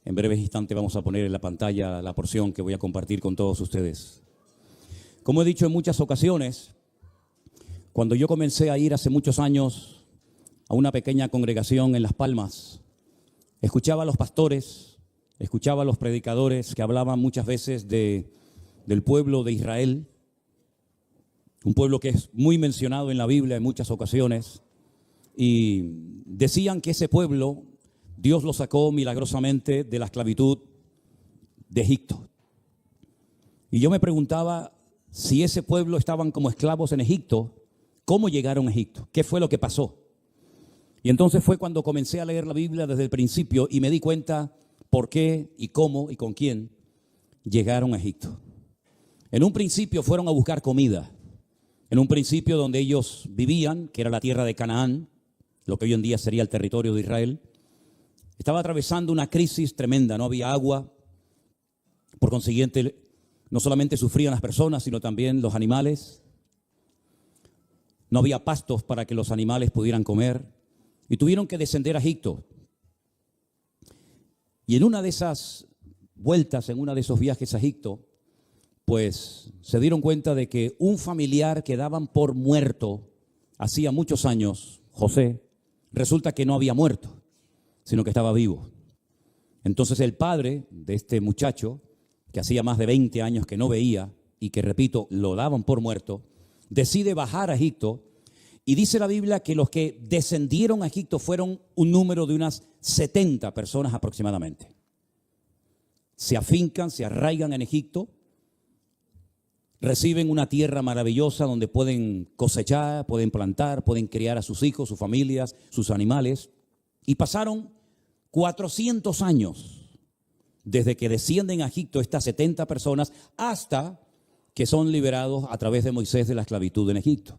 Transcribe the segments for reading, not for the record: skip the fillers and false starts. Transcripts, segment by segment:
En breves instantes vamos a poner en la pantalla la porción que voy a compartir con todos ustedes. Como he dicho en muchas ocasiones, cuando yo comencé a ir hace muchos años a una pequeña congregación en Las Palmas, escuchaba a los pastores, escuchaba a los predicadores que hablaban muchas veces del pueblo de Israel, un pueblo que es muy mencionado en la Biblia en muchas ocasiones, y decían que ese pueblo Dios lo sacó milagrosamente de la esclavitud de Egipto. Y yo me preguntaba, si ese pueblo estaban como esclavos en Egipto, ¿cómo llegaron a Egipto? ¿Qué fue lo que pasó? Y entonces fue cuando comencé a leer la Biblia desde el principio y me di cuenta por qué y cómo y con quién llegaron a Egipto. En un principio fueron a buscar comida. En un principio donde ellos vivían, que era la tierra de Canaán, lo que hoy en día sería el territorio de Israel, estaba atravesando una crisis tremenda, no había agua, por consiguiente no solamente sufrían las personas, sino también los animales. No había pastos para que los animales pudieran comer y tuvieron que descender a Egipto. Y en una de esas vueltas, en uno de esos viajes a Egipto, pues se dieron cuenta de que un familiar que daban por muerto hacía muchos años, José, resulta que no había muerto, sino que estaba vivo. Entonces el padre de este muchacho, que hacía más de 20 años que no veía y que, repito, lo daban por muerto, decide bajar a Egipto y dice la Biblia que los que descendieron a Egipto fueron un número de unas 70 personas aproximadamente. Se afincan, se arraigan en Egipto, reciben una tierra maravillosa donde pueden cosechar, pueden plantar, pueden criar a sus hijos, sus familias, sus animales, y pasaron 400 años desde que descienden a Egipto estas 70 personas hasta que son liberados a través de Moisés de la esclavitud en Egipto.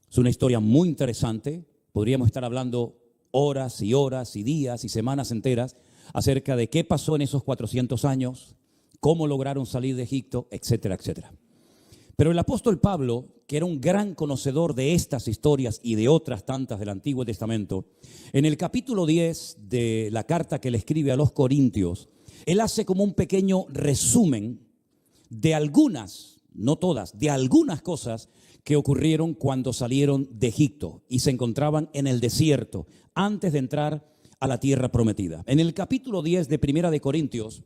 Es una historia muy interesante. Podríamos estar hablando horas y horas y días y semanas enteras acerca de qué pasó en esos 400 años, cómo lograron salir de Egipto, etcétera, etcétera. Pero el apóstol Pablo, que era un gran conocedor de estas historias y de otras tantas del Antiguo Testamento, en el capítulo 10 de la carta que le escribe a los Corintios, él hace como un pequeño resumen de algunas, no todas, de algunas cosas que ocurrieron cuando salieron de Egipto y se encontraban en el desierto antes de entrar a la tierra prometida. En el capítulo 10 de Primera de Corintios,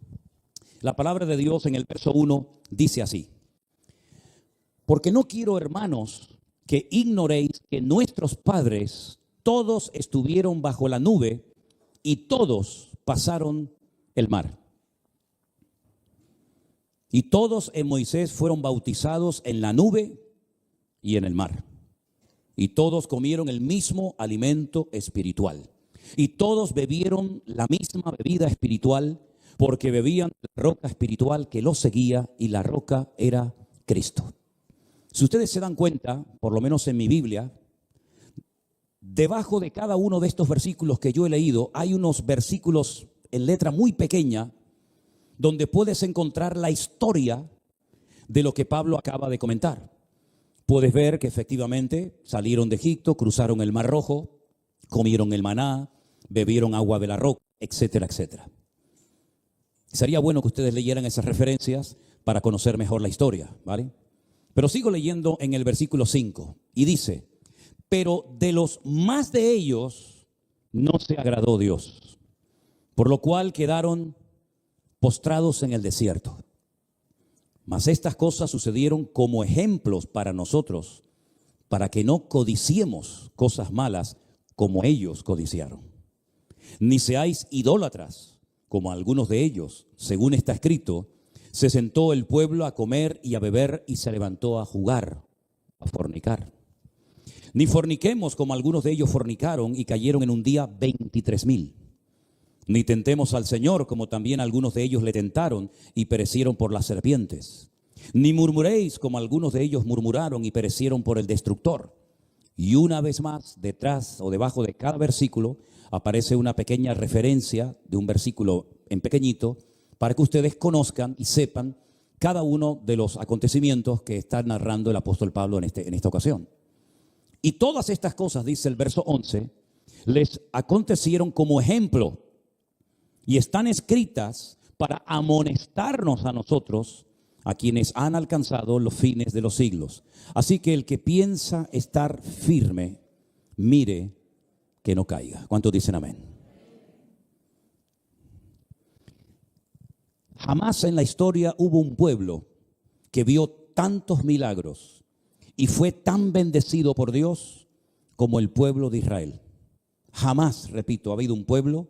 la palabra de Dios en el verso 1 dice así: porque no quiero, hermanos, que ignoréis que nuestros padres todos estuvieron bajo la nube y todos pasaron el mar. Y todos en Moisés fueron bautizados en la nube y en el mar. Y todos comieron el mismo alimento espiritual. Y todos bebieron la misma bebida espiritual, porque bebían la roca espiritual que los seguía, y la roca era Cristo. Si ustedes se dan cuenta, por lo menos en mi Biblia, debajo de cada uno de estos versículos que yo he leído, hay unos versículos en letra muy pequeña donde puedes encontrar la historia de lo que Pablo acaba de comentar. Puedes ver que efectivamente salieron de Egipto, cruzaron el Mar Rojo, comieron el maná, bebieron agua de la roca, etcétera, etcétera. Sería bueno que ustedes leyeran esas referencias para conocer mejor la historia, ¿vale? Pero sigo leyendo en el versículo 5 y dice: pero de los más de ellos no se agradó Dios, por lo cual quedaron postrados en el desierto. Mas estas cosas sucedieron como ejemplos para nosotros, para que no codiciemos cosas malas como ellos codiciaron. Ni seáis idólatras, como algunos de ellos, según está escrito: se sentó el pueblo a comer y a beber y se levantó a jugar, a fornicar. Ni forniquemos como algunos de ellos fornicaron y cayeron en un día 23,000. Ni tentemos al Señor como también algunos de ellos le tentaron y perecieron por las serpientes. Ni murmuréis como algunos de ellos murmuraron y perecieron por el destructor. Y una vez más, detrás o debajo de cada versículo aparece una pequeña referencia de un versículo en pequeñito, para que ustedes conozcan y sepan cada uno de los acontecimientos que está narrando el apóstol Pablo en esta ocasión. Y todas estas cosas, dice el verso 11, les acontecieron como ejemplo, y están escritas para amonestarnos a nosotros, a quienes han alcanzado los fines de los siglos. Así que el que piensa estar firme, mire que no caiga. ¿Cuántos dicen amén? Jamás en la historia hubo un pueblo que vio tantos milagros y fue tan bendecido por Dios como el pueblo de Israel. Jamás, repito, ha habido un pueblo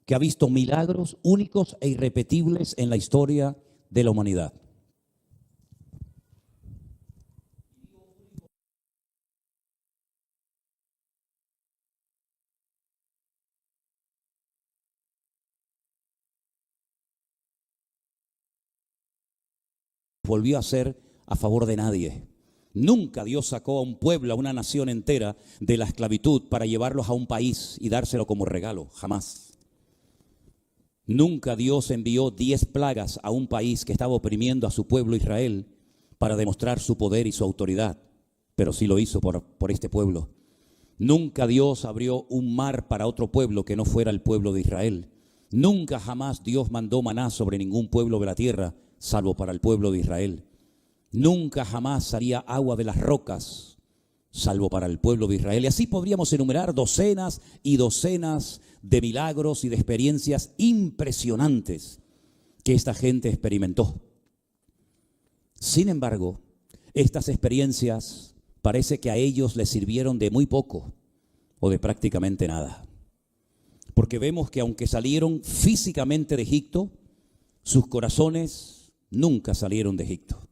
que ha visto milagros únicos e irrepetibles en la historia de la humanidad. Volvió a ser a favor de nadie. Nunca Dios sacó a un pueblo, a una nación entera de la esclavitud para llevarlos a un país y dárselo como regalo. Jamás. Nunca Dios envió 10 plagas a un país que estaba oprimiendo a su pueblo Israel para demostrar su poder y su autoridad. Pero sí lo hizo por este pueblo. Nunca Dios abrió un mar para otro pueblo que no fuera el pueblo de Israel. Nunca jamás Dios mandó maná sobre ningún pueblo de la tierra, salvo para el pueblo de Israel. Nunca jamás salía agua de las rocas, salvo para el pueblo de Israel. Y así podríamos enumerar docenas y docenas de milagros y de experiencias impresionantes que esta gente experimentó. Sin embargo, estas experiencias parece que a ellos les sirvieron de muy poco o de prácticamente nada. Porque vemos que aunque salieron físicamente de Egipto, sus corazones nunca salieron de Egipto.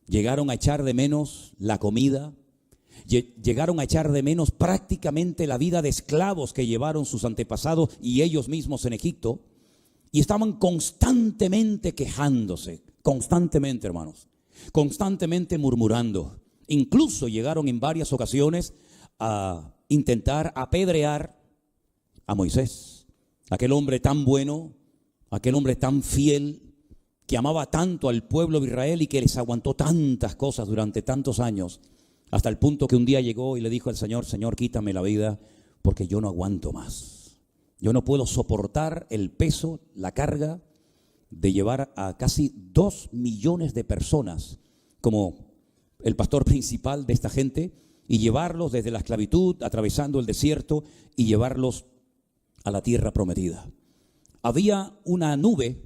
Llegaron a echar de menos la comida, llegaron a echar de menos prácticamente la vida de esclavos que llevaron sus antepasados y ellos mismos en Egipto, y estaban constantemente quejándose, constantemente, hermanos, constantemente murmurando. Incluso llegaron en varias ocasiones a intentar apedrear a Moisés, aquel hombre tan bueno, aquel hombre tan fiel, que amaba tanto al pueblo de Israel y que les aguantó tantas cosas durante tantos años, hasta el punto que un día llegó y le dijo al Señor: Señor, quítame la vida porque yo no aguanto más. Yo no puedo soportar el peso, la carga de llevar a casi 2 millones de personas como el pastor principal de esta gente y llevarlos desde la esclavitud, atravesando el desierto y llevarlos a la tierra prometida. Había una nube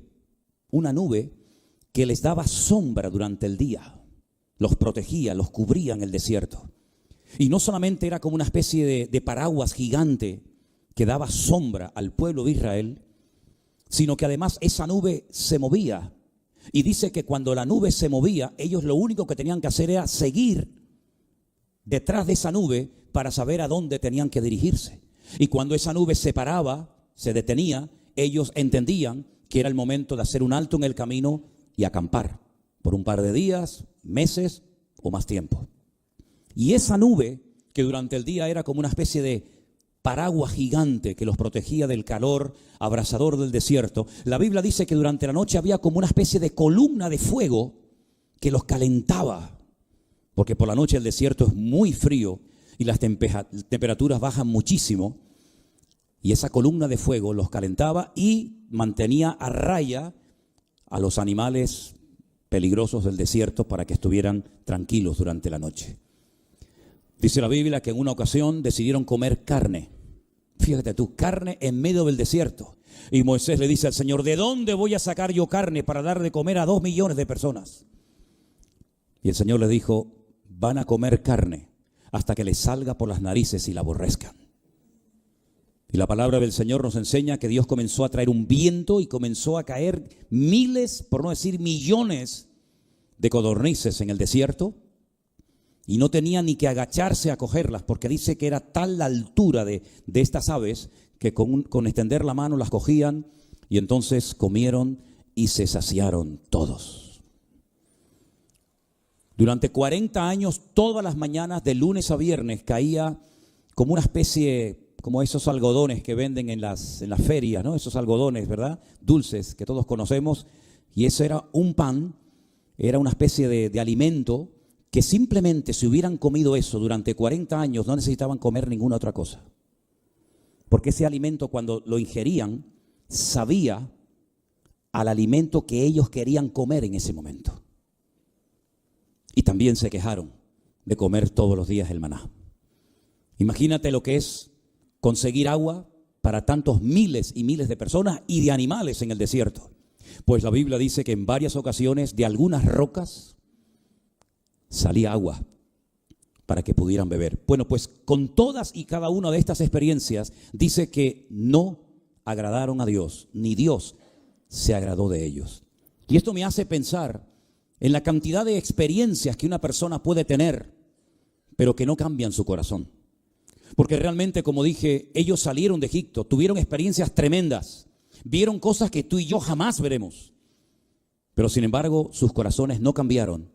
que les daba sombra durante el día, los protegía, los cubría en el desierto. Y no solamente era como una especie de paraguas gigante que daba sombra al pueblo de Israel, sino que además esa nube se movía. Y dice que cuando la nube se movía, ellos lo único que tenían que hacer era seguir detrás de esa nube para saber a dónde tenían que dirigirse. Y cuando esa nube se paraba, se detenía, ellos entendían que era el momento de hacer un alto en el camino y acampar por un par de días, meses o más tiempo. Y esa nube, que durante el día era como una especie de paraguas gigante que los protegía del calor abrasador del desierto, la Biblia dice que durante la noche había como una especie de columna de fuego que los calentaba, porque por la noche el desierto es muy frío y las temperaturas bajan muchísimo, y esa columna de fuego los calentaba y mantenía a raya a los animales peligrosos del desierto para que estuvieran tranquilos durante la noche. Dice la Biblia que en una ocasión decidieron comer carne. Fíjate tú, carne en medio del desierto. Y Moisés le dice al Señor: ¿de dónde voy a sacar yo carne para dar de comer a 2 millones de personas? Y el Señor le dijo: van a comer carne hasta que les salga por las narices y la aborrezcan. Y la palabra del Señor nos enseña que Dios comenzó a traer un viento y comenzó a caer miles, por no decir millones, de codornices en el desierto. Y no tenía ni que agacharse a cogerlas, porque dice que era tal la altura de estas aves que con extender la mano las cogían y entonces comieron y se saciaron todos. Durante 40 años, todas las mañanas, de lunes a viernes, caía como una especie, como esos algodones que venden en las ferias, ¿no? Esos algodones, ¿verdad? Dulces que todos conocemos. Y eso era un pan, era una especie de alimento que simplemente si hubieran comido eso durante 40 años no necesitaban comer ninguna otra cosa. Porque ese alimento, cuando lo ingerían, sabía al alimento que ellos querían comer en ese momento. Y también se quejaron de comer todos los días el maná. Imagínate lo que es conseguir agua para tantos miles y miles de personas y de animales en el desierto. Pues la Biblia dice que en varias ocasiones de algunas rocas salía agua para que pudieran beber. Bueno, pues con todas y cada una de estas experiencias dice que no agradaron a Dios, ni Dios se agradó de ellos. Y esto me hace pensar en la cantidad de experiencias que una persona puede tener, pero que no cambian su corazón. Porque realmente, como dije, ellos salieron de Egipto, tuvieron experiencias tremendas, vieron cosas que tú y yo jamás veremos. Pero sin embargo, sus corazones no cambiaron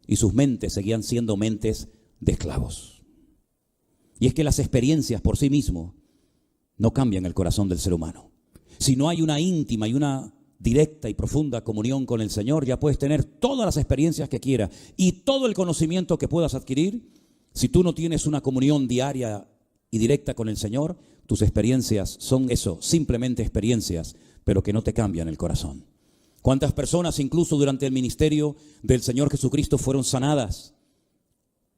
y sus mentes seguían siendo mentes de esclavos. Y es que las experiencias por sí mismas no cambian el corazón del ser humano. Si no hay una íntima y una directa y profunda comunión con el Señor, ya puedes tener todas las experiencias que quieras y todo el conocimiento que puedas adquirir. Si tú no tienes una comunión diaria y directa con el Señor, tus experiencias son eso, simplemente experiencias, pero que no te cambian el corazón. ¿Cuántas personas incluso durante el ministerio del Señor Jesucristo fueron sanadas,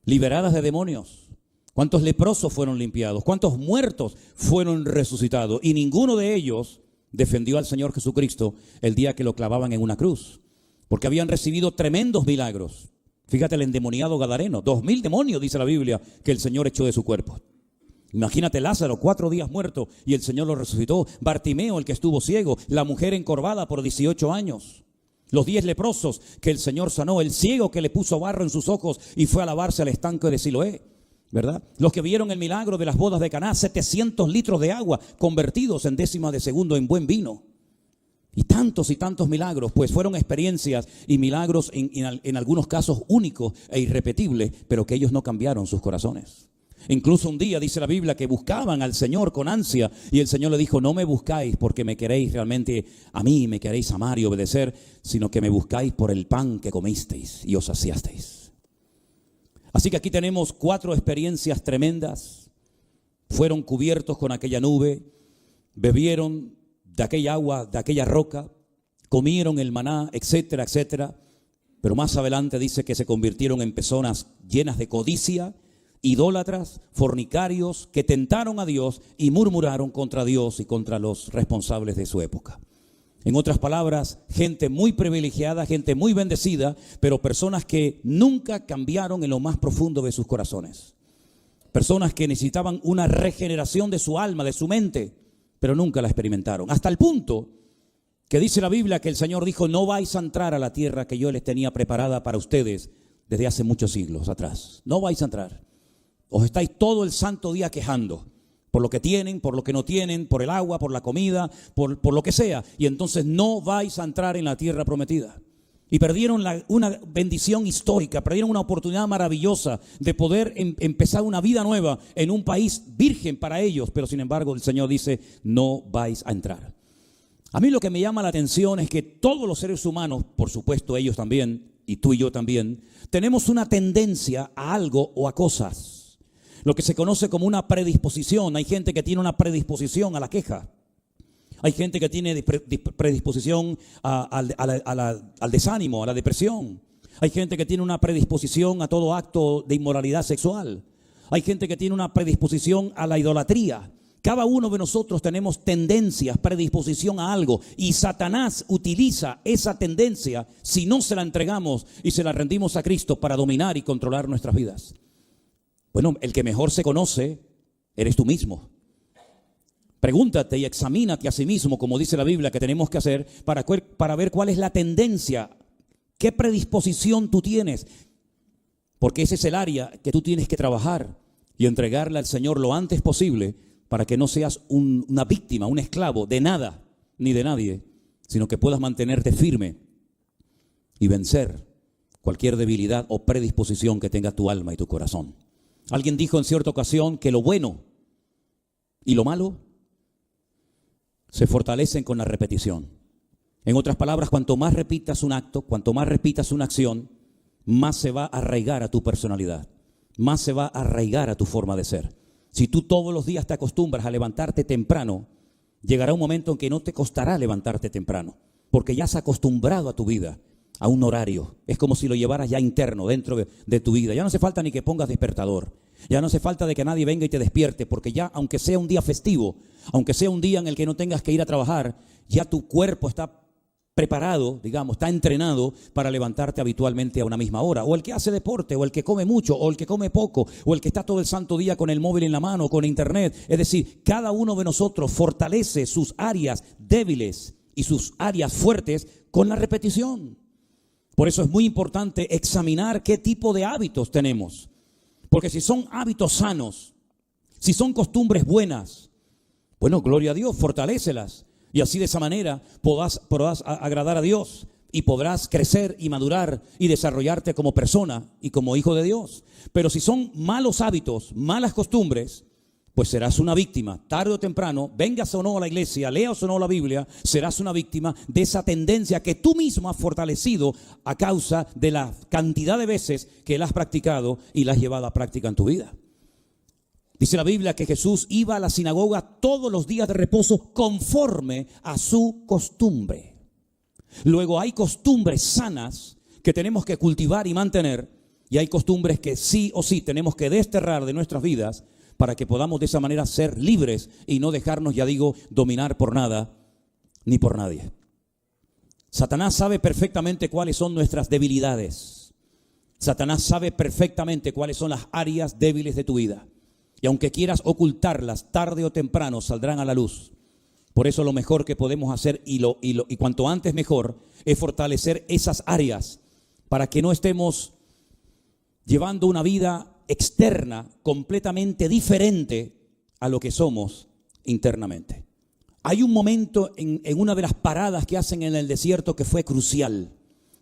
liberadas de demonios? ¿Cuántos leprosos fueron limpiados? ¿Cuántos muertos fueron resucitados? Y ninguno de ellos defendió al Señor Jesucristo el día que lo clavaban en una cruz, porque habían recibido tremendos milagros. Fíjate el endemoniado gadareno, 2000 demonios dice la Biblia que el Señor echó de su cuerpo. Imagínate Lázaro, 4 días muerto y el Señor lo resucitó. Bartimeo, el que estuvo ciego, la mujer encorvada por 18 años. Los 10 leprosos que el Señor sanó, el ciego que le puso barro en sus ojos y fue a lavarse al estanque de Siloé, ¿verdad? Los que vieron el milagro de las bodas de Caná, 700 litros de agua convertidos en décimas de segundo en buen vino. Y tantos milagros, pues fueron experiencias y milagros en algunos casos únicos e irrepetibles, pero que ellos no cambiaron sus corazones. Incluso un día dice la Biblia que buscaban al Señor con ansia y el Señor le dijo: no me buscáis porque me queréis realmente a mí, me queréis amar y obedecer, sino que me buscáis por el pan que comisteis y os saciasteis. Así que aquí tenemos 4 experiencias tremendas. Fueron cubiertos con aquella nube, bebieron de aquella agua, de aquella roca, comieron el maná, etcétera, etcétera. Pero más adelante dice que se convirtieron en personas llenas de codicia, idólatras, fornicarios, que tentaron a Dios y murmuraron contra Dios y contra los responsables de su época. En otras palabras, gente muy privilegiada, gente muy bendecida, pero personas que nunca cambiaron en lo más profundo de sus corazones. Personas que necesitaban una regeneración de su alma, de su mente, pero nunca la experimentaron. Hasta el punto que dice la Biblia que el Señor dijo: no vais a entrar a la tierra que yo les tenía preparada para ustedes desde hace muchos siglos atrás. No vais a entrar. Os estáis todo el santo día quejando por lo que tienen, por lo que no tienen, por el agua, por la comida, por lo que sea. Y entonces no vais a entrar en la tierra prometida. Y perdieron una bendición histórica, perdieron una oportunidad maravillosa de poder empezar una vida nueva en un país virgen para ellos. Pero sin embargo el Señor dice: no vais a entrar. A mí lo que me llama la atención es que todos los seres humanos, por supuesto ellos también, y tú y yo también, tenemos una tendencia a algo o a cosas. Lo que se conoce como una predisposición. Hay gente que tiene una predisposición a la queja. Hay gente que tiene predisposición al desánimo, a la depresión. Hay gente que tiene una predisposición a todo acto de inmoralidad sexual. Hay gente que tiene una predisposición a la idolatría. Cada uno de nosotros tenemos tendencias, predisposición a algo. Y Satanás utiliza esa tendencia si no se la entregamos y se la rendimos a Cristo para dominar y controlar nuestras vidas. Bueno, el que mejor se conoce eres tú mismo. Pregúntate y examínate a sí mismo, como dice la Biblia que tenemos que hacer, para ver cuál es la tendencia, qué predisposición tú tienes. Porque ese es el área que tú tienes que trabajar y entregarle al Señor lo antes posible para que no seas una víctima, un esclavo de nada ni de nadie, sino que puedas mantenerte firme y vencer cualquier debilidad o predisposición que tenga tu alma y tu corazón. Alguien dijo en cierta ocasión que lo bueno y lo malo se fortalecen con la repetición. En otras palabras, cuanto más repitas un acto, cuanto más repitas una acción, más se va a arraigar a tu personalidad, más se va a arraigar a tu forma de ser. Si tú todos los días te acostumbras a levantarte temprano Llegará un momento en que no te costará levantarte temprano, porque ya has acostumbrado a tu vida a un horario. Es como si lo llevaras ya interno dentro de tu vida. Ya no hace falta ni que pongas despertador. Ya no hace falta de que nadie venga y te despierte, porque ya, aunque sea un día festivo, aunque sea un día en el que no tengas que ir a trabajar, ya tu cuerpo está preparado, digamos, está entrenado para levantarte habitualmente a una misma hora. O el que hace deporte, o el que come mucho, o el que come poco, o el que está todo el santo día con el móvil en la mano, con internet. Es decir, cada uno de nosotros fortalece sus áreas débiles y sus áreas fuertes con la repetición. Por eso es muy importante examinar qué tipo de hábitos tenemos. Porque si son hábitos sanos, si son costumbres buenas, bueno, gloria a Dios, fortalécelas. Y así de esa manera podrás agradar a Dios y podrás crecer y madurar y desarrollarte como persona y como hijo de Dios. Pero si son malos hábitos, malas costumbres, pues serás una víctima. Tarde o temprano, vengas o no a la iglesia, leas o no la Biblia, serás una víctima de esa tendencia que tú mismo has fortalecido a causa de la cantidad de veces que la has practicado y la has llevado a práctica en tu vida. Dice la Biblia que Jesús iba a la sinagoga todos los días de reposo conforme a su costumbre. Luego hay costumbres sanas que tenemos que cultivar y mantener, y hay costumbres que sí o sí tenemos que desterrar de nuestras vidas para que podamos de esa manera ser libres y no dejarnos, ya digo, dominar por nada ni por nadie. Satanás sabe perfectamente cuáles son nuestras debilidades. Satanás sabe perfectamente cuáles son las áreas débiles de tu vida. Y aunque quieras ocultarlas, tarde o temprano saldrán a la luz. Por eso lo mejor que podemos hacer, y cuanto antes mejor, es fortalecer esas áreas para que no estemos llevando una vida externa completamente diferente a lo que somos internamente. Hay un momento en una de las paradas que hacen en el desierto que fue crucial,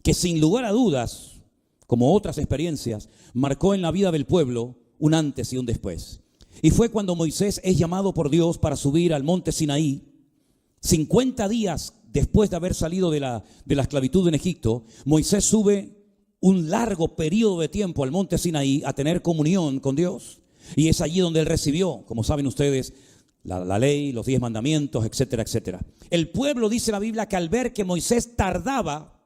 que sin lugar a dudas, como otras experiencias, marcó en la vida del pueblo un antes y un después. Y fue cuando Moisés es llamado por Dios para subir al monte Sinaí. 50 días después de haber salido de la esclavitud en Egipto, Moisés sube un largo periodo de tiempo al monte Sinaí a tener comunión con Dios. Y es allí donde él recibió, como saben ustedes, la ley, los 10 mandamientos, etcétera, etcétera. El pueblo, dice la Biblia, que al ver que Moisés tardaba,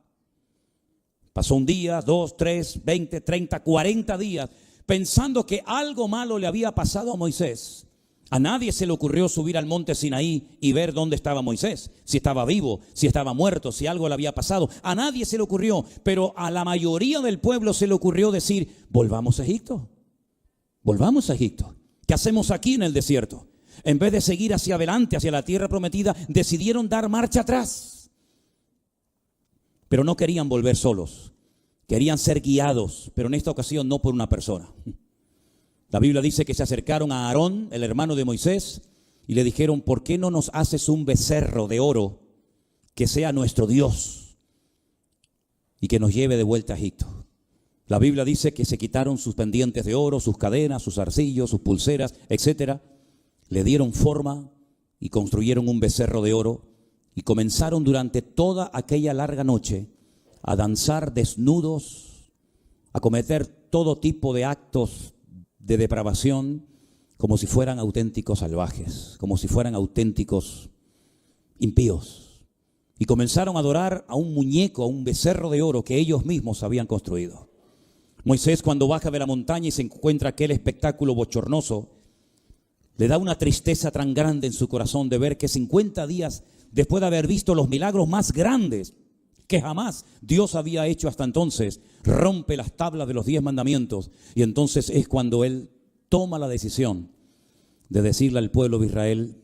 pasó un día, 2, 3, 20, 30, 40 días, pensando que algo malo le había pasado a Moisés. A nadie se le ocurrió subir al monte Sinaí y ver dónde estaba Moisés, si estaba vivo, si estaba muerto, si algo le había pasado. A nadie se le ocurrió, pero a la mayoría del pueblo se le ocurrió decir: volvamos a Egipto, volvamos a Egipto. ¿Qué hacemos aquí en el desierto? En vez de seguir hacia adelante, hacia la tierra prometida, decidieron dar marcha atrás. Pero no querían volver solos. Querían ser guiados, pero en esta ocasión no por una persona. La Biblia dice que se acercaron a Aarón, el hermano de Moisés, y le dijeron: ¿por qué no nos haces un becerro de oro que sea nuestro Dios y que nos lleve de vuelta a Egipto? La Biblia dice que se quitaron sus pendientes de oro, sus cadenas, sus zarcillos, sus pulseras, etcétera. Le dieron forma y construyeron un becerro de oro y comenzaron durante toda aquella larga noche a danzar desnudos, a cometer todo tipo de actos de depravación, como si fueran auténticos salvajes, como si fueran auténticos impíos. Y comenzaron a adorar a un muñeco, a un becerro de oro que ellos mismos habían construido. Moisés, cuando baja de la montaña y se encuentra aquel espectáculo bochornoso, le da una tristeza tan grande en su corazón de ver que 50 días después de haber visto los milagros más grandes que jamás Dios había hecho hasta entonces, rompe las tablas de los 10 mandamientos, y entonces es cuando él toma la decisión de decirle al pueblo de Israel: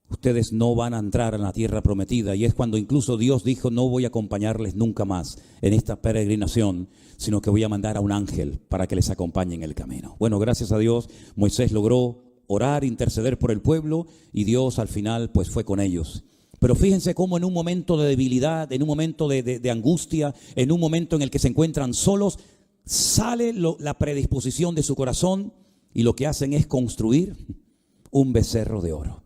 ustedes no van a entrar en la tierra prometida. Y es cuando incluso Dios dijo: no voy a acompañarles nunca más en esta peregrinación, sino que voy a mandar a un ángel para que les acompañe en el camino. Bueno, gracias a Dios, Moisés logró orar, interceder por el pueblo, y Dios al final pues fue con ellos. Pero fíjense cómo en un momento de debilidad, en un momento de angustia, en un momento en el que se encuentran solos, sale la predisposición de su corazón, y lo que hacen es construir un becerro de oro.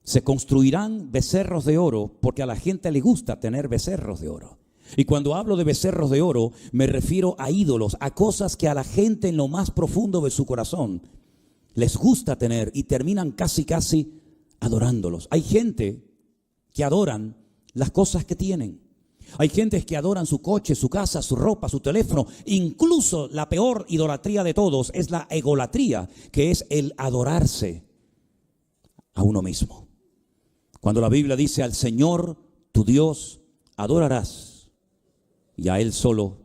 Se construirán becerros de oro porque a la gente le gusta tener becerros de oro. Y cuando hablo de becerros de oro, me refiero a ídolos, a cosas que a la gente en lo más profundo de su corazón les gusta tener, y terminan casi adorándolos. Hay gente que adoran las cosas que tienen. Hay gentes que adoran su coche, su casa, su ropa, su teléfono. Incluso la peor idolatría de todos es la egolatría, que es el adorarse a uno mismo. Cuando la Biblia dice: al Señor tu Dios adorarás y a Él solo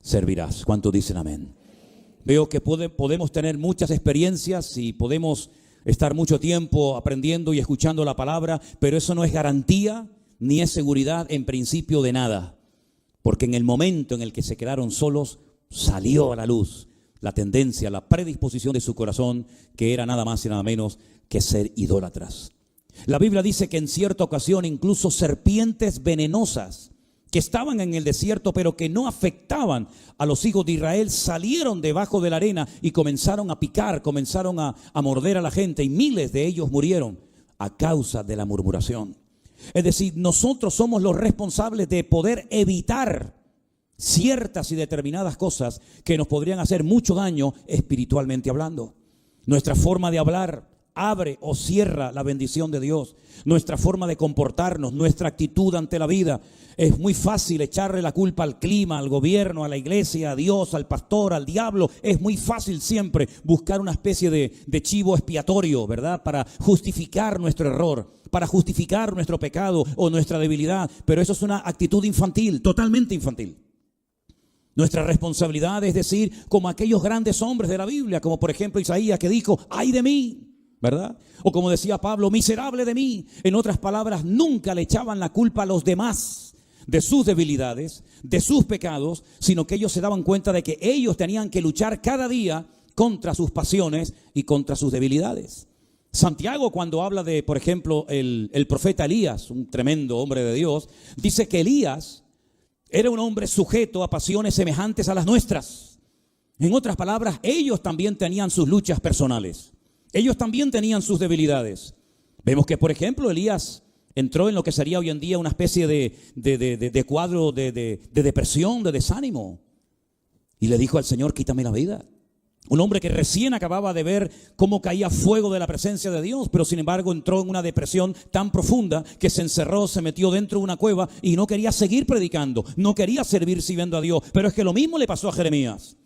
servirás. ¿Cuántos dicen amén? Veo que podemos tener muchas experiencias y podemos estar mucho tiempo aprendiendo y escuchando la palabra, pero eso no es garantía ni es seguridad en principio de nada. Porque en el momento en el que se quedaron solos, salió a la luz la tendencia, la predisposición de su corazón, que era nada más y nada menos que ser idólatras. La Biblia dice que en cierta ocasión incluso serpientes venenosas que estaban en el desierto pero que no afectaban a los hijos de Israel, salieron debajo de la arena y comenzaron a picar, comenzaron a morder a la gente, y miles de ellos murieron a causa de la murmuración. Es decir, nosotros somos los responsables de poder evitar ciertas y determinadas cosas que nos podrían hacer mucho daño espiritualmente hablando. Nuestra forma de hablar abre o cierra la bendición de Dios. Nuestra forma de comportarnos, nuestra actitud ante la vida. Es muy fácil echarle la culpa al clima, al gobierno, a la iglesia, a Dios, al pastor, al diablo. Es muy fácil siempre buscar una especie de chivo expiatorio, ¿verdad? Para justificar nuestro error, para justificar nuestro pecado o nuestra debilidad. Pero eso es una actitud infantil, totalmente infantil. Nuestra responsabilidad es decir, como aquellos grandes hombres de la Biblia, como por ejemplo Isaías, que dijo: ¡ay de mí! ¿Verdad? O como decía Pablo: miserable de mí. En otras palabras, nunca le echaban la culpa a los demás de sus debilidades, de sus pecados, sino que ellos se daban cuenta de que ellos tenían que luchar cada día contra sus pasiones y contra sus debilidades. Santiago, cuando habla de, por ejemplo, el profeta Elías, un tremendo hombre de Dios, dice que Elías era un hombre sujeto a pasiones semejantes a las nuestras. En otras palabras, ellos también tenían sus luchas personales. Ellos también tenían sus debilidades. Vemos que, por ejemplo, Elías entró en lo que sería hoy en día una especie de cuadro de depresión, de desánimo. Y le dijo al Señor: quítame la vida. Un hombre que recién acababa de ver cómo caía fuego de la presencia de Dios, pero sin embargo entró en una depresión tan profunda que se encerró, se metió dentro de una cueva y no quería seguir predicando, no quería servir sirviendo a Dios. Pero es que lo mismo le pasó a Jeremías.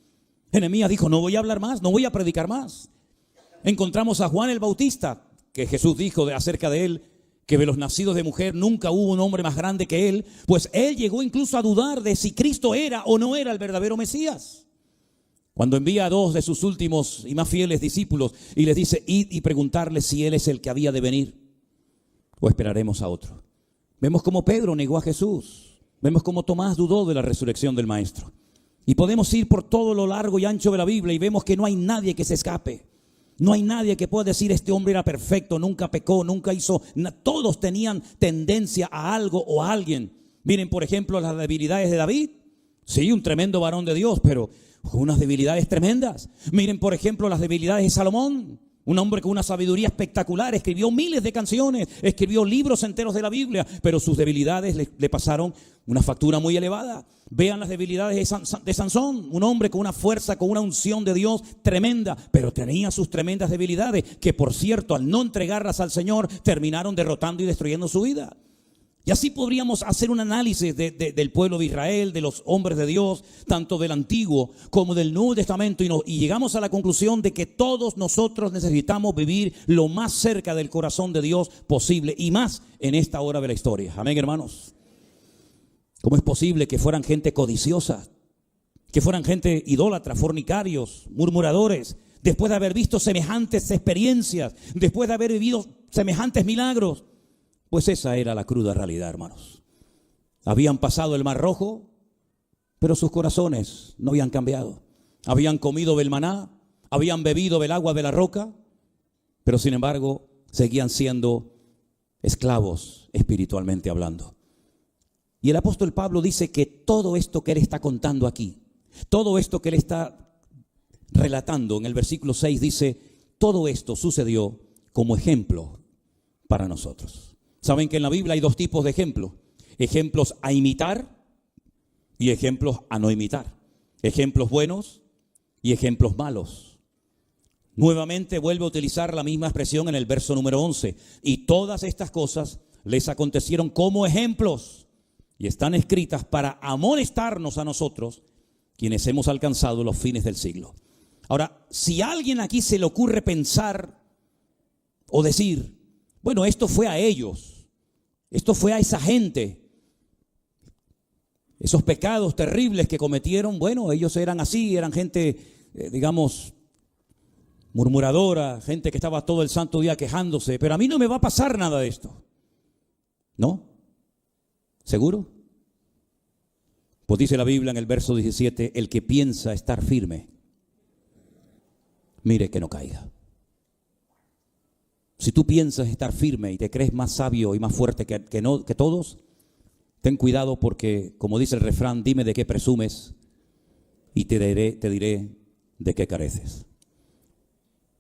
Jeremías dijo: no voy a hablar más, no voy a predicar más. Encontramos a Juan el Bautista, que Jesús dijo acerca de él, que de los nacidos de mujer nunca hubo un hombre más grande que él. Pues él llegó incluso a dudar de si Cristo era o no era el verdadero Mesías. Cuando envía a 2 de sus últimos y más fieles discípulos y les dice: id y preguntarle si él es el que había de venir o esperaremos a otro. Vemos cómo Pedro negó a Jesús. Vemos cómo Tomás dudó de la resurrección del Maestro. Y podemos ir por todo lo largo y ancho de la Biblia y vemos que no hay nadie que se escape. No hay nadie que pueda decir: este hombre era perfecto, nunca pecó, nunca hizo nada. Todos tenían tendencia a algo o a alguien. Miren, por ejemplo, las debilidades de David. Sí, un tremendo varón de Dios, pero con unas debilidades tremendas. Miren, por ejemplo, las debilidades de Salomón. Un hombre con una sabiduría espectacular, escribió miles de canciones, escribió libros enteros de la Biblia, pero sus debilidades le pasaron una factura muy elevada. Vean las debilidades de Sansón, un hombre con una fuerza, con una unción de Dios tremenda, pero tenía sus tremendas debilidades, que por cierto, al no entregarlas al Señor, terminaron derrotando y destruyendo su vida. Y así podríamos hacer un análisis del pueblo de Israel, de los hombres de Dios, tanto del Antiguo como del Nuevo Testamento, y llegamos a la conclusión de que todos nosotros necesitamos vivir lo más cerca del corazón de Dios posible, y más en esta hora de la historia. Amén, hermanos. ¿Cómo es posible que fueran gente codiciosa, que fueran gente idólatra, fornicarios, murmuradores, después de haber visto semejantes experiencias, después de haber vivido semejantes milagros? Pues esa era la cruda realidad, hermanos. Habían pasado el Mar Rojo, pero sus corazones no habían cambiado. Habían comido del maná, habían bebido del agua de la roca, pero sin embargo seguían siendo esclavos espiritualmente hablando. Y el apóstol Pablo dice que todo esto que él está contando aquí, todo esto que él está relatando en el versículo 6, dice: todo esto sucedió como ejemplo para nosotros. Saben que en la Biblia hay 2 tipos de ejemplos: ejemplos a imitar y ejemplos a no imitar, ejemplos buenos y ejemplos malos. Nuevamente vuelve a utilizar la misma expresión en el verso número 11. Y todas estas cosas les acontecieron como ejemplos y están escritas para amonestarnos a nosotros, quienes hemos alcanzado los fines del siglo. Ahora, si a alguien aquí se le ocurre pensar o decir, bueno, esto fue a ellos, esto fue a esa gente, esos pecados terribles que cometieron, bueno, ellos eran así, eran gente, digamos, murmuradora, gente que estaba todo el santo día quejándose, pero a mí no me va a pasar nada de esto. ¿No? ¿Seguro? Pues dice la Biblia en el verso 17, el que piensa estar firme, mire que no caiga. Si tú piensas estar firme y te crees más sabio y más fuerte que todos, ten cuidado porque, como dice el refrán, dime de qué presumes y te diré de qué careces.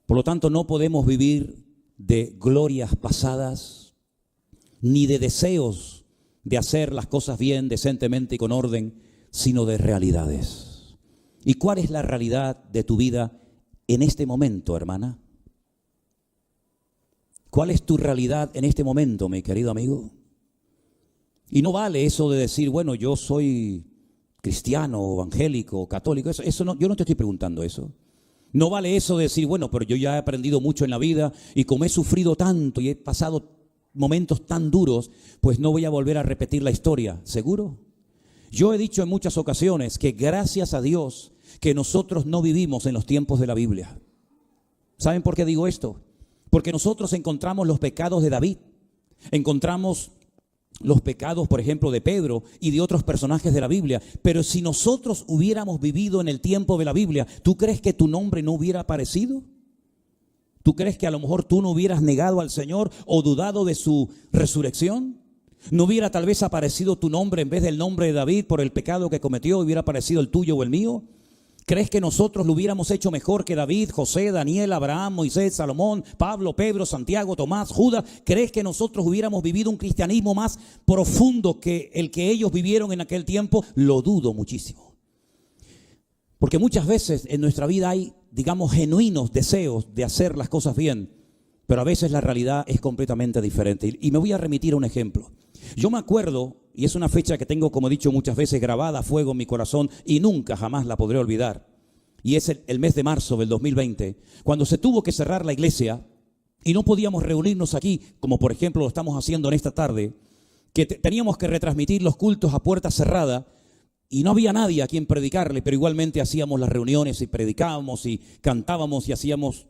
Por lo tanto, no podemos vivir de glorias pasadas, ni de deseos de hacer las cosas bien, decentemente y con orden, sino de realidades. ¿Y cuál es la realidad de tu vida en este momento, hermana? ¿Cuál es tu realidad en este momento, mi querido amigo? Y no vale eso de decir, bueno, yo soy cristiano, evangélico, católico. Eso no, yo no te estoy preguntando eso. No vale eso de decir, bueno, pero yo ya he aprendido mucho en la vida y como he sufrido tanto y he pasado momentos tan duros, pues no voy a volver a repetir la historia. ¿Seguro? Yo he dicho en muchas ocasiones que gracias a Dios que nosotros no vivimos en los tiempos de la Biblia. ¿Saben por qué digo esto? Porque nosotros encontramos los pecados de David, encontramos los pecados, por ejemplo, de Pedro y de otros personajes de la Biblia. Pero si nosotros hubiéramos vivido en el tiempo de la Biblia, ¿tú crees que tu nombre no hubiera aparecido? ¿Tú crees que a lo mejor tú no hubieras negado al Señor o dudado de su resurrección? ¿No hubiera tal vez aparecido tu nombre en vez del nombre de David por el pecado que cometió? ¿Hubiera aparecido el tuyo o el mío? ¿Crees que nosotros lo hubiéramos hecho mejor que David, José, Daniel, Abraham, Moisés, Salomón, Pablo, Pedro, Santiago, Tomás, Judas? ¿Crees que nosotros hubiéramos vivido un cristianismo más profundo que el que ellos vivieron en aquel tiempo? Lo dudo muchísimo. Porque muchas veces en nuestra vida hay, digamos, genuinos deseos de hacer las cosas bien, pero a veces la realidad es completamente diferente. Y me voy a remitir a un ejemplo. Yo me acuerdo, y es una fecha que tengo, como he dicho muchas veces, grabada a fuego en mi corazón y nunca jamás la podré olvidar. Y es el mes de marzo del 2020, cuando se tuvo que cerrar la iglesia y no podíamos reunirnos aquí, como por ejemplo lo estamos haciendo en esta tarde, que teníamos que retransmitir los cultos a puerta cerrada y no había nadie a quien predicarle, pero igualmente hacíamos las reuniones y predicábamos y cantábamos y hacíamos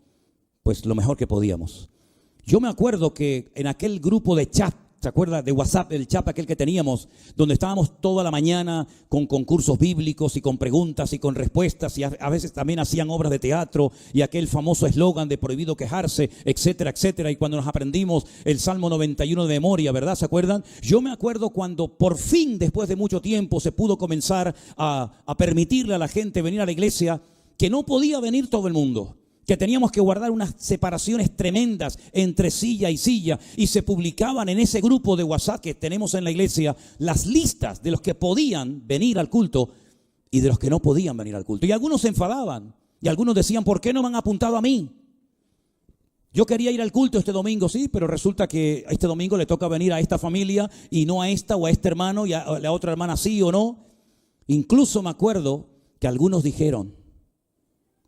pues lo mejor que podíamos. Yo me acuerdo que en aquel grupo de chat, ¿se acuerda de WhatsApp, el chat aquel que teníamos, donde estábamos toda la mañana con concursos bíblicos y con preguntas y con respuestas y a veces también hacían obras de teatro y aquel famoso eslogan de prohibido quejarse, etcétera, etcétera, y cuando nos aprendimos el Salmo 91 de memoria, ¿verdad? ¿Se acuerdan? Yo me acuerdo cuando por fin, después de mucho tiempo, se pudo comenzar a permitirle a la gente venir a la iglesia, que no podía venir todo el mundo, que teníamos que guardar unas separaciones tremendas entre silla y silla, y se publicaban en ese grupo de WhatsApp que tenemos en la iglesia las listas de los que podían venir al culto y de los que no podían venir al culto. Y algunos se enfadaban y algunos decían, ¿por qué no me han apuntado a mí? Yo quería ir al culto este domingo, sí, pero resulta que este domingo le toca venir a esta familia y no a esta o a este hermano, y a la otra hermana sí o no. Incluso me acuerdo que algunos dijeron,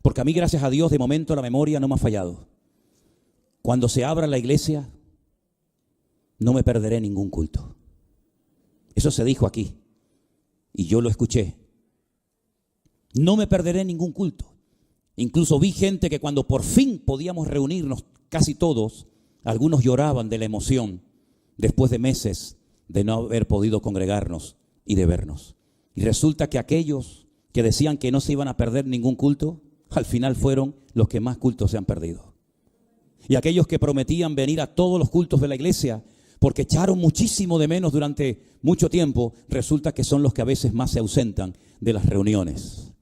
porque a mí, gracias a Dios, de momento la memoria no me ha fallado. Cuando se abra la iglesia, no me perderé ningún culto. Eso se dijo aquí y yo lo escuché. No me perderé ningún culto. Incluso vi gente que cuando por fin podíamos reunirnos casi todos, algunos lloraban de la emoción después de meses de no haber podido congregarnos y de vernos. Y resulta que aquellos que decían que no se iban a perder ningún culto, al final fueron los que más cultos se han perdido. Y aquellos que prometían venir a todos los cultos de la iglesia, porque echaron muchísimo de menos durante mucho tiempo, resulta que son los que a veces más se ausentan de las reuniones.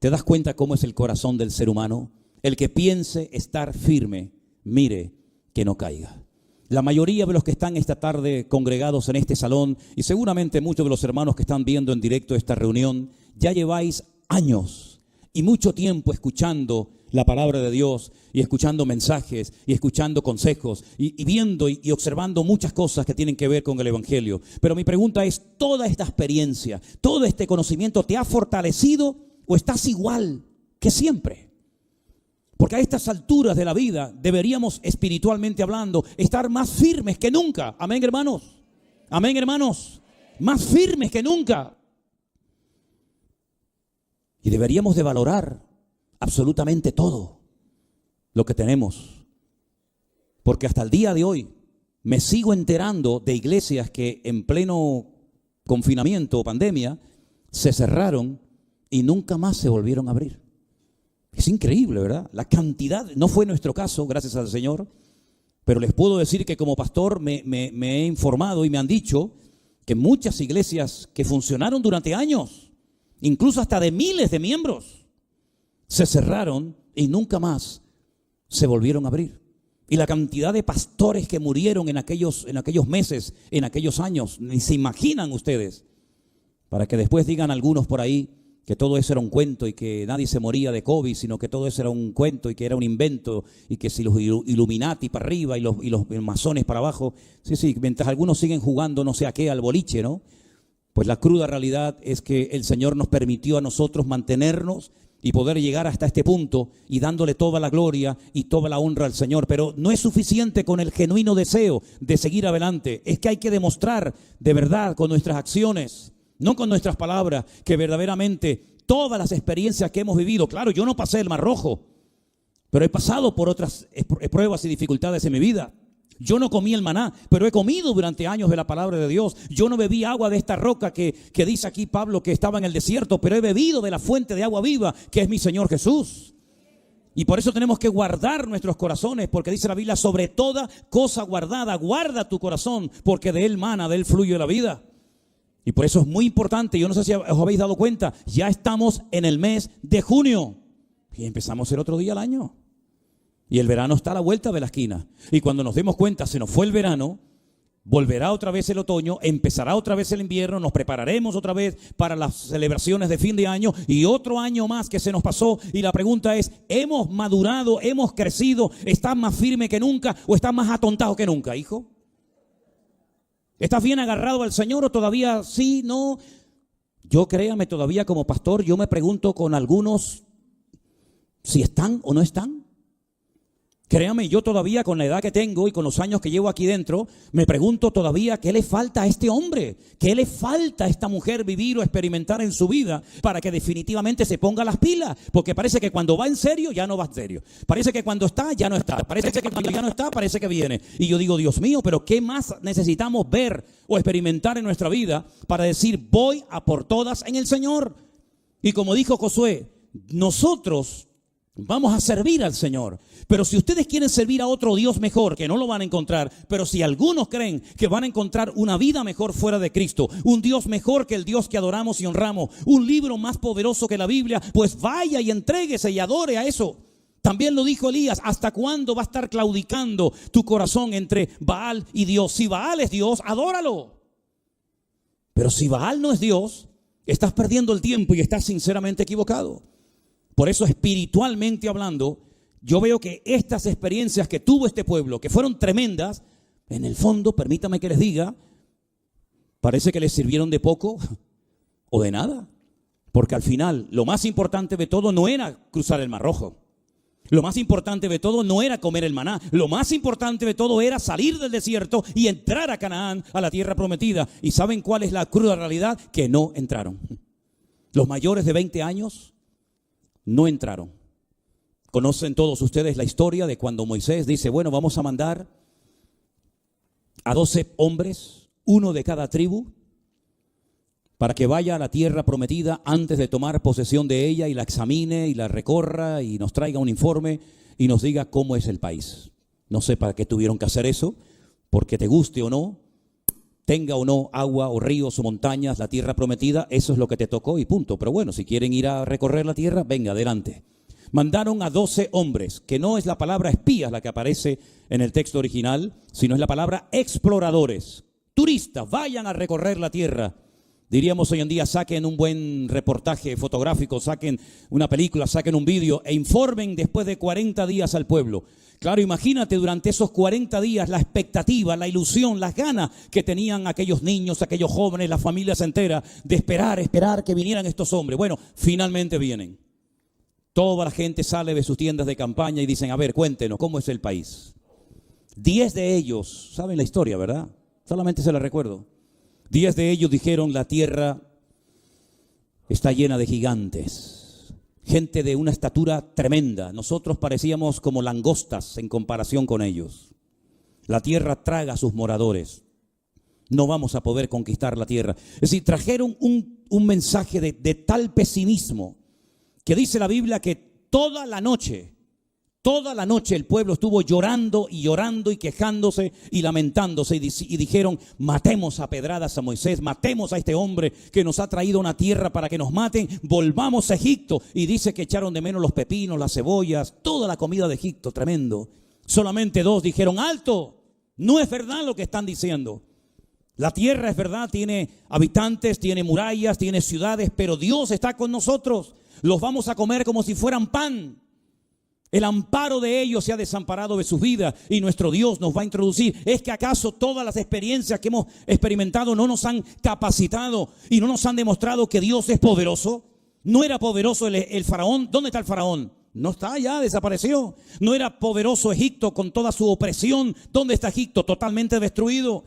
¿Te das cuenta cómo es el corazón del ser humano? El que piense estar firme, mire que no caiga. La mayoría de los que están esta tarde congregados en este salón, y seguramente muchos de los hermanos que están viendo en directo esta reunión, ya lleváis años y mucho tiempo escuchando la palabra de Dios y escuchando mensajes y escuchando consejos y viendo y observando muchas cosas que tienen que ver con el Evangelio. Pero mi pregunta es, ¿toda esta experiencia, todo este conocimiento te ha fortalecido o estás igual que siempre? Porque a estas alturas de la vida deberíamos, espiritualmente hablando, estar más firmes que nunca. Amén, hermanos. Amén, hermanos. Más firmes que nunca. Y deberíamos de valorar absolutamente todo lo que tenemos. Porque hasta el día de hoy me sigo enterando de iglesias que en pleno confinamiento o pandemia se cerraron y nunca más se volvieron a abrir. Es increíble, ¿verdad? La cantidad, no fue nuestro caso, gracias al Señor, pero les puedo decir que como pastor me he informado y me han dicho que muchas iglesias que funcionaron durante años, incluso hasta de miles de miembros, se cerraron y nunca más se volvieron a abrir. Y la cantidad de pastores que murieron en aquellos meses, en aquellos años, ni se imaginan ustedes, para que después digan algunos por ahí que todo eso era un cuento y que nadie se moría de COVID, sino que todo eso era un cuento y que era un invento y que si los Illuminati para arriba y los masones para abajo. Sí, mientras algunos siguen jugando no sé a qué, al boliche, ¿no? Pues la cruda realidad es que el Señor nos permitió a nosotros mantenernos y poder llegar hasta este punto y dándole toda la gloria y toda la honra al Señor. Pero no es suficiente con el genuino deseo de seguir adelante. Es que hay que demostrar de verdad con nuestras acciones, no con nuestras palabras, que verdaderamente todas las experiencias que hemos vivido, claro, yo no pasé el Mar Rojo, pero he pasado por otras pruebas y dificultades en mi vida. Yo no comí el maná, pero he comido durante años de la palabra de Dios. Yo no bebí agua de esta roca que dice aquí Pablo que estaba en el desierto, pero he bebido de la fuente de agua viva, que es mi Señor Jesús. Y por eso tenemos que guardar nuestros corazones, porque dice la Biblia, sobre toda cosa guardada, guarda tu corazón, porque de él mana, de él fluye la vida. Y por eso es muy importante, yo no sé si os habéis dado cuenta, ya estamos en el mes de junio y empezamos el otro día al año. Y el verano está a la vuelta de la esquina. Y cuando nos demos cuenta, se nos fue el verano, volverá otra vez el otoño, empezará otra vez el invierno, nos prepararemos otra vez para las celebraciones de fin de año y otro año más que se nos pasó. Y la pregunta es, ¿hemos madurado, hemos crecido, estás más firme que nunca o estás más atontado que nunca, hijo? ¿Estás bien agarrado al Señor o todavía sí, no? Yo créame, todavía como pastor, yo me pregunto con algunos si están o no están. Créame, yo todavía con la edad que tengo y con los años que llevo aquí dentro, me pregunto todavía qué le falta a este hombre, qué le falta a esta mujer vivir o experimentar en su vida para que definitivamente se ponga las pilas. Porque parece que cuando va en serio, ya no va en serio. Parece que cuando está, ya no está. Parece que cuando ya no está, parece que viene. Y yo digo, Dios mío, pero ¿qué más necesitamos ver o experimentar en nuestra vida para decir, voy a por todas en el Señor? Y como dijo Josué, nosotros vamos a servir al Señor. Pero si ustedes quieren servir a otro Dios mejor, que no lo van a encontrar, pero si algunos creen que van a encontrar una vida mejor fuera de Cristo, un Dios mejor que el Dios que adoramos y honramos, un libro más poderoso que la Biblia, pues vaya y entréguese y adore a eso. También lo dijo Elías, ¿hasta cuándo va a estar claudicando tu corazón entre Baal y Dios? Si Baal es Dios, adóralo. Pero si Baal no es Dios, estás perdiendo el tiempo y estás sinceramente equivocado. Por eso, espiritualmente hablando, yo veo que estas experiencias que tuvo este pueblo, que fueron tremendas, en el fondo, permítame que les diga, parece que les sirvieron de poco o de nada. Porque al final, lo más importante de todo no era cruzar el Mar Rojo. Lo más importante de todo no era comer el maná. Lo más importante de todo era salir del desierto y entrar a Canaán, a la tierra prometida. ¿Y saben cuál es la cruda realidad? Que no entraron. Los mayores de 20 años no entraron. Conocen todos ustedes la historia de cuando Moisés dice, bueno, vamos a mandar a 12 hombres, uno de cada tribu, para que vaya a la tierra prometida antes de tomar posesión de ella y la examine y la recorra y nos traiga un informe y nos diga cómo es el país. No sé para qué tuvieron que hacer eso, porque te guste o no, tenga o no agua o ríos o montañas, la tierra prometida, eso es lo que te tocó y punto. Pero bueno, si quieren ir a recorrer la tierra, venga, adelante. Mandaron a 12 hombres, que no es la palabra espías la que aparece en el texto original, sino es la palabra exploradores, turistas, vayan a recorrer la tierra Diríamos hoy en día, saquen un buen reportaje fotográfico, saquen una película, saquen un vídeo e informen después de 40 días al pueblo. Claro, imagínate durante esos 40 días la expectativa, la ilusión, las ganas que tenían aquellos niños, aquellos jóvenes, las familias enteras de esperar que vinieran estos hombres. Bueno, finalmente vienen. Toda la gente sale de sus tiendas de campaña y dicen, a ver, cuéntenos, ¿cómo es el país? 10 de ellos, saben la historia, ¿verdad? Solamente se la recuerdo. 10 de ellos dijeron, la tierra está llena de gigantes, gente de una estatura tremenda. Nosotros parecíamos como langostas en comparación con ellos. La tierra traga a sus moradores. No vamos a poder conquistar la tierra. Es decir, trajeron un mensaje de tal pesimismo que dice la Biblia que toda la noche el pueblo estuvo llorando y quejándose y lamentándose y dijeron, matemos a pedradas a Moisés, matemos a este hombre que nos ha traído una tierra para que nos maten, volvamos a Egipto. Y dice que echaron de menos los pepinos, las cebollas, toda la comida de Egipto, tremendo. Solamente 2 dijeron, alto, no es verdad lo que están diciendo. La tierra es verdad, tiene habitantes, tiene murallas, tiene ciudades, pero Dios está con nosotros. Los vamos a comer como si fueran pan. El amparo de ellos se ha desamparado de sus vidas y nuestro Dios nos va a introducir. ¿Es que acaso todas las experiencias que hemos experimentado no nos han capacitado y no nos han demostrado que Dios es poderoso? ¿No era poderoso el faraón? ¿Dónde está el faraón? No está, ya desapareció. ¿No era poderoso Egipto con toda su opresión? ¿Dónde está Egipto? Totalmente destruido.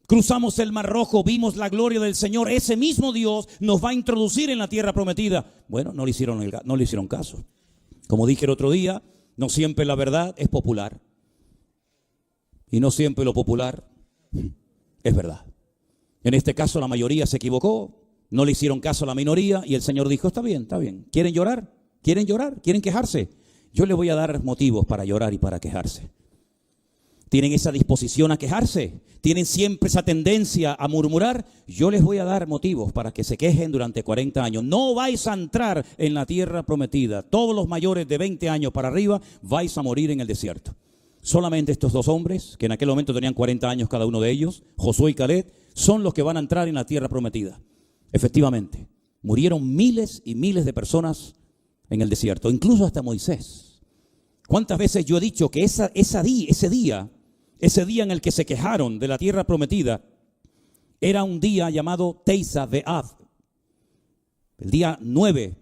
Cruzamos el Mar Rojo, vimos la gloria del Señor. Ese mismo Dios nos va a introducir en la tierra prometida. Bueno, no le hicieron caso. Como dije el otro día, no siempre la verdad es popular. Y no siempre lo popular es verdad. En este caso la mayoría se equivocó, no le hicieron caso a la minoría y el Señor dijo, está bien. ¿Quieren llorar? ¿Quieren quejarse? Yo les voy a dar motivos para llorar y para quejarse. ¿Tienen esa disposición a quejarse? ¿Tienen siempre esa tendencia a murmurar? Yo les voy a dar motivos para que se quejen durante 40 años. No vais a entrar en la tierra prometida. Todos los mayores de 20 años para arriba vais a morir en el desierto. Solamente estos 2 hombres, que en aquel momento tenían 40 años cada uno de ellos, Josué y Caleb, son los que van a entrar en la tierra prometida. Efectivamente, murieron miles y miles de personas en el desierto, incluso hasta Moisés. ¿Cuántas veces yo he dicho que ese día en el que se quejaron de la tierra prometida, era un día llamado Teisa de Av, el día 9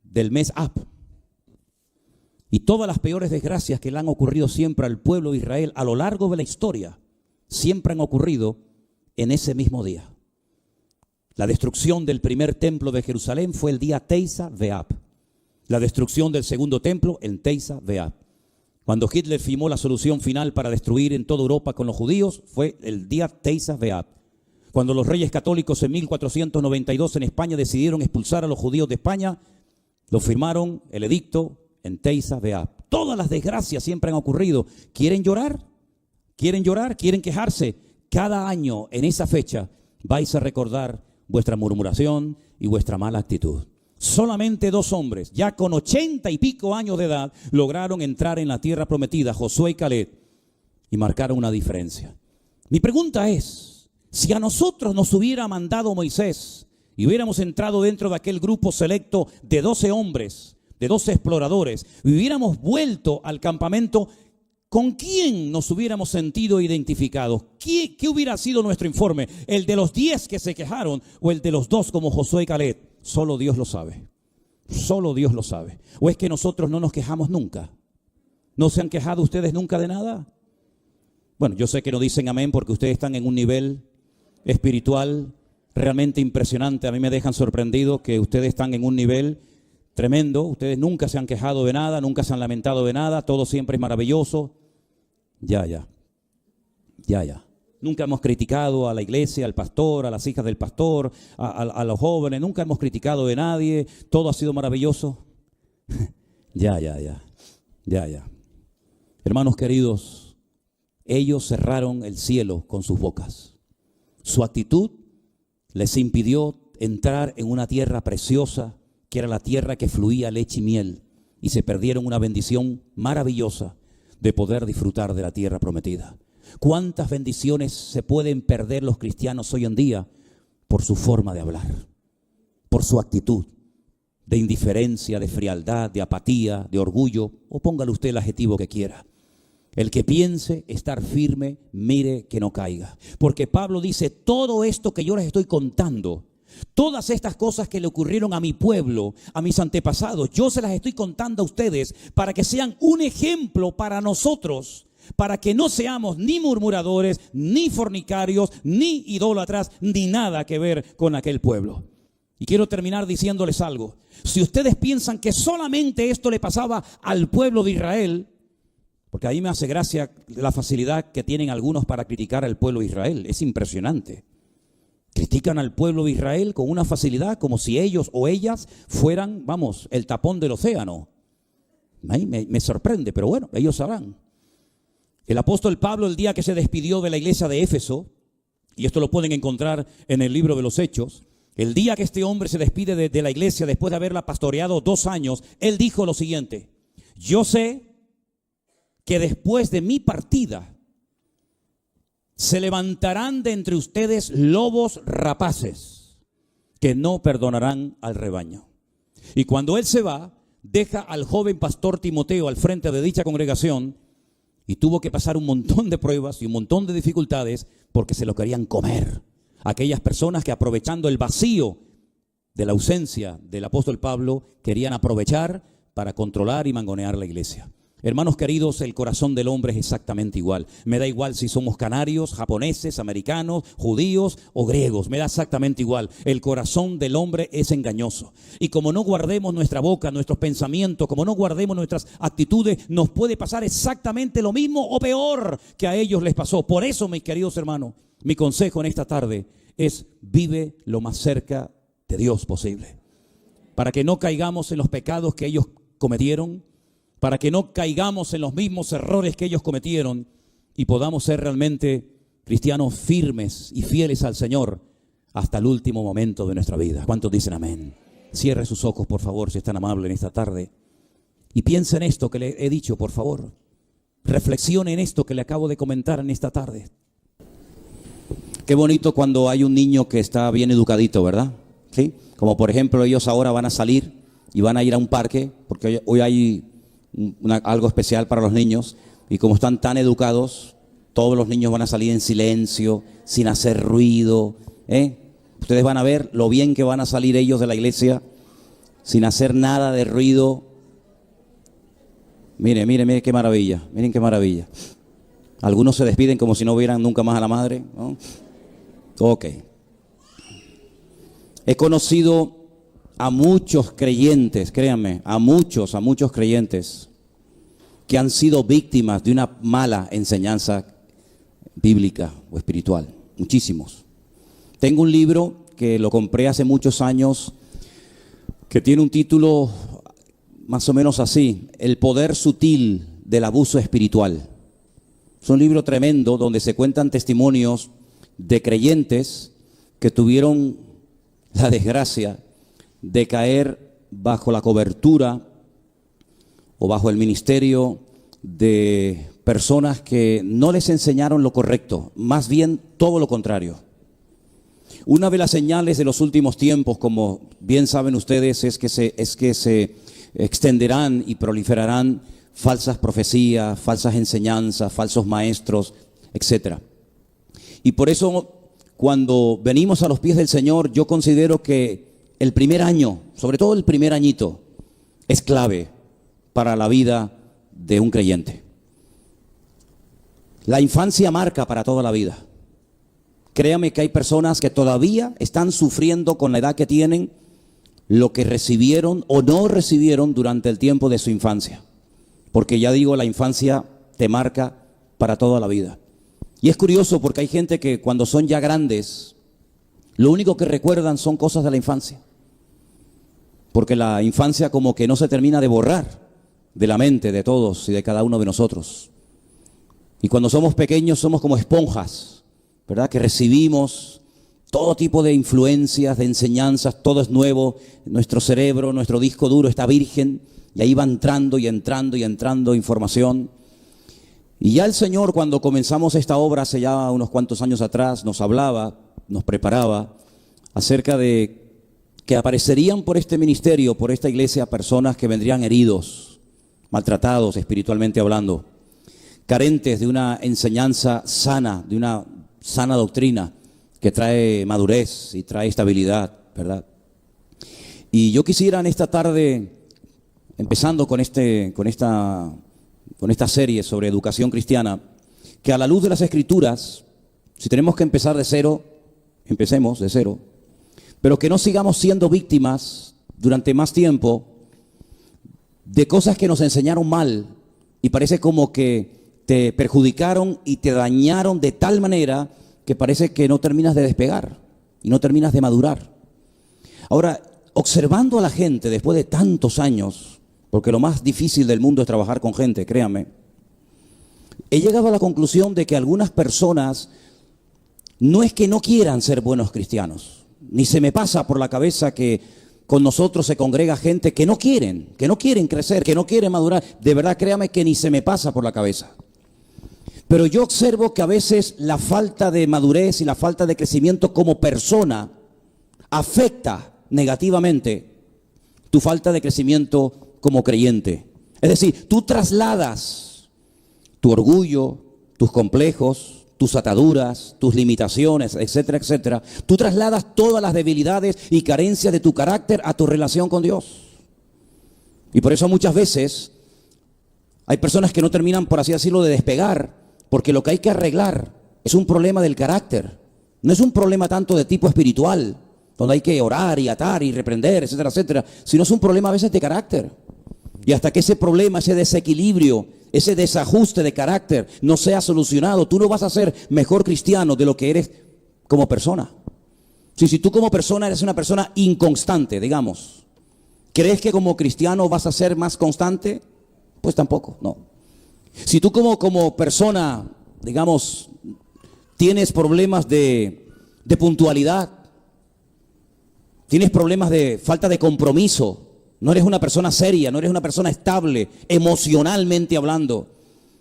del mes Ab. Y todas las peores desgracias que le han ocurrido siempre al pueblo de Israel a lo largo de la historia, siempre han ocurrido en ese mismo día. La destrucción del primer templo de Jerusalén fue el día Teisa de Ab. La destrucción del segundo templo en Teisa de Ab. Cuando Hitler firmó la solución final para destruir en toda Europa con los judíos, fue el día Teisa de Ab. Cuando los reyes católicos en 1492 en España decidieron expulsar a los judíos de España, lo firmaron el edicto en Teisa de Ab. Todas las desgracias siempre han ocurrido. ¿Quieren llorar? ¿Quieren quejarse? Cada año en esa fecha vais a recordar vuestra murmuración y vuestra mala actitud. Solamente 2 hombres, ya con 80 y pico años de edad, lograron entrar en la tierra prometida, Josué y Caleb, y marcaron una diferencia. Mi pregunta es, si a nosotros nos hubiera mandado Moisés y hubiéramos entrado dentro de aquel grupo selecto de 12 hombres, de 12 exploradores, y hubiéramos vuelto al campamento, ¿con quién nos hubiéramos sentido identificados? ¿Qué hubiera sido nuestro informe? ¿El de los 10 que se quejaron o el de los 2 como Josué y Caleb? Solo Dios lo sabe. Solo Dios lo sabe. ¿O es que nosotros no nos quejamos nunca? ¿No se han quejado ustedes nunca de nada? Bueno, yo sé que no dicen amén porque ustedes están en un nivel espiritual realmente impresionante. A mí me dejan sorprendido que ustedes están en un nivel tremendo. Ustedes nunca se han quejado de nada, nunca se han lamentado de nada. Todo siempre es maravilloso. Ya. Nunca hemos criticado a la iglesia, al pastor, a las hijas del pastor, a los jóvenes. Nunca hemos criticado de nadie. Todo ha sido maravilloso. Ya. Hermanos queridos, ellos cerraron el cielo con sus bocas. Su actitud les impidió entrar en una tierra preciosa, que era la tierra que fluía leche y miel. Y se perdieron una bendición maravillosa de poder disfrutar de la tierra prometida. ¿Cuántas bendiciones se pueden perder los cristianos hoy en día por su forma de hablar, por su actitud de indiferencia, de frialdad, de apatía, de orgullo, o póngale usted el adjetivo que quiera. El que piense estar firme, mire que no caiga. Porque Pablo dice, todo esto que yo les estoy contando, todas estas cosas que le ocurrieron a mi pueblo, a mis antepasados, yo se las estoy contando a ustedes para que sean un ejemplo para nosotros, para que no seamos ni murmuradores, ni fornicarios, ni idólatras, ni nada que ver con aquel pueblo. Y quiero terminar diciéndoles algo. Si ustedes piensan que solamente esto le pasaba al pueblo de Israel, porque a mí me hace gracia la facilidad que tienen algunos para criticar al pueblo de Israel. Es impresionante. Critican al pueblo de Israel con una facilidad como si ellos o ellas fueran, vamos, el tapón del océano. Ahí me sorprende, pero bueno, ellos sabrán. El apóstol Pablo, el día que se despidió de la iglesia de Éfeso, y esto lo pueden encontrar en el libro de los Hechos, el día que este hombre se despide de la iglesia después de haberla pastoreado 2 años, él dijo lo siguiente: yo sé que después de mi partida se levantarán de entre ustedes lobos rapaces que no perdonarán al rebaño. Y cuando él se va, deja al joven pastor Timoteo al frente de dicha congregación y tuvo que pasar un montón de pruebas y un montón de dificultades porque se lo querían comer. Aquellas personas que, aprovechando el vacío de la ausencia del apóstol Pablo, querían aprovechar para controlar y mangonear la iglesia. Hermanos queridos, el corazón del hombre es exactamente igual. Me da igual si somos canarios, japoneses, americanos, judíos o griegos. Me da exactamente igual. El corazón del hombre es engañoso. Y como no guardemos nuestra boca, nuestros pensamientos, como no guardemos nuestras actitudes, nos puede pasar exactamente lo mismo o peor que a ellos les pasó. Por eso, mis queridos hermanos, mi consejo en esta tarde es: vive lo más cerca de Dios posible. Para que no caigamos en los pecados que ellos cometieron, para que no caigamos en los mismos errores que ellos cometieron y podamos ser realmente cristianos firmes y fieles al Señor hasta el último momento de nuestra vida. ¿Cuántos dicen amén? Cierre sus ojos, por favor, si es tan amable en esta tarde, y piense en esto que le he dicho, por favor. Reflexione en esto que le acabo de comentar en esta tarde. Qué bonito cuando hay un niño que está bien educadito, ¿verdad? ¿Sí? Como por ejemplo, ellos ahora van a salir y van a ir a un parque, porque hoy hay algo especial para los niños, y como están tan educados, todos los niños van a salir en silencio, sin hacer ruido, Ustedes van a ver lo bien que van a salir ellos de la iglesia, sin hacer nada de ruido. Mire qué maravilla, miren qué maravilla. Algunos se despiden como si no vieran nunca más a la madre, ¿no? Ok. He conocido a muchos creyentes, créanme, a muchos creyentes que han sido víctimas de una mala enseñanza bíblica o espiritual. Muchísimos. Tengo un libro que lo compré hace muchos años que tiene un título más o menos así: El poder sutil del abuso espiritual. Es un libro tremendo donde se cuentan testimonios de creyentes que tuvieron la desgracia de caer bajo la cobertura o bajo el ministerio de personas que no les enseñaron lo correcto, más bien todo lo contrario. Una de las señales de los últimos tiempos, como bien saben ustedes, es que se extenderán y proliferarán falsas profecías, falsas enseñanzas, falsos maestros, etc. Y por eso, cuando venimos a los pies del Señor, yo considero que el primer año, sobre todo el primer añito, es clave para la vida de un creyente. La infancia marca para toda la vida. Créame que hay personas que todavía están sufriendo con la edad que tienen lo que recibieron o no recibieron durante el tiempo de su infancia. Porque ya digo, la infancia te marca para toda la vida. Y es curioso porque hay gente que cuando son ya grandes, lo único que recuerdan son cosas de la infancia. Porque la infancia como que no se termina de borrar de la mente de todos y de cada uno de nosotros. Y cuando somos pequeños somos como esponjas, ¿verdad? Que recibimos todo tipo de influencias, de enseñanzas, todo es nuevo. Nuestro cerebro, nuestro disco duro está virgen y ahí va entrando y entrando y entrando información. Y ya el Señor, cuando comenzamos esta obra hace ya unos cuantos años atrás, nos hablaba, nos preparaba acerca de que aparecerían por este ministerio, por esta iglesia, personas que vendrían heridos, maltratados espiritualmente hablando, carentes de una enseñanza sana, de una sana doctrina que trae madurez y trae estabilidad, ¿verdad? Y yo quisiera en esta tarde, empezando con esta serie sobre educación cristiana, que a la luz de las Escrituras, si tenemos que empezar de cero, empecemos de cero, pero que no sigamos siendo víctimas durante más tiempo de cosas que nos enseñaron mal y parece como que te perjudicaron y te dañaron de tal manera que parece que no terminas de despegar y no terminas de madurar. Ahora, observando a la gente después de tantos años, porque lo más difícil del mundo es trabajar con gente, créanme, he llegado a la conclusión de que algunas personas no es que no quieran ser buenos cristianos, ni se me pasa por la cabeza que con nosotros se congrega gente que no quieren crecer, que no quieren madurar. De verdad, créame que ni se me pasa por la cabeza. Pero yo observo que a veces la falta de madurez y la falta de crecimiento como persona afecta negativamente tu falta de crecimiento como creyente. Es decir, tú trasladas tu orgullo, tus complejos, tus ataduras, tus limitaciones, etcétera, etcétera. Tú trasladas todas las debilidades y carencias de tu carácter a tu relación con Dios. Y por eso muchas veces hay personas que no terminan, por así decirlo, de despegar, porque lo que hay que arreglar es un problema del carácter. No es un problema tanto de tipo espiritual, donde hay que orar y atar y reprender, etcétera, etcétera, sino es un problema a veces de carácter. Y hasta que ese problema, ese desequilibrio, ese desajuste de carácter no sea solucionado, tú no vas a ser mejor cristiano de lo que eres como persona. Si tú como persona eres una persona inconstante, digamos, ¿crees que como cristiano vas a ser más constante? Pues tampoco, no. Si tú como persona, digamos, tienes problemas de puntualidad, tienes problemas de falta de compromiso, no eres una persona seria, no eres una persona estable, emocionalmente hablando.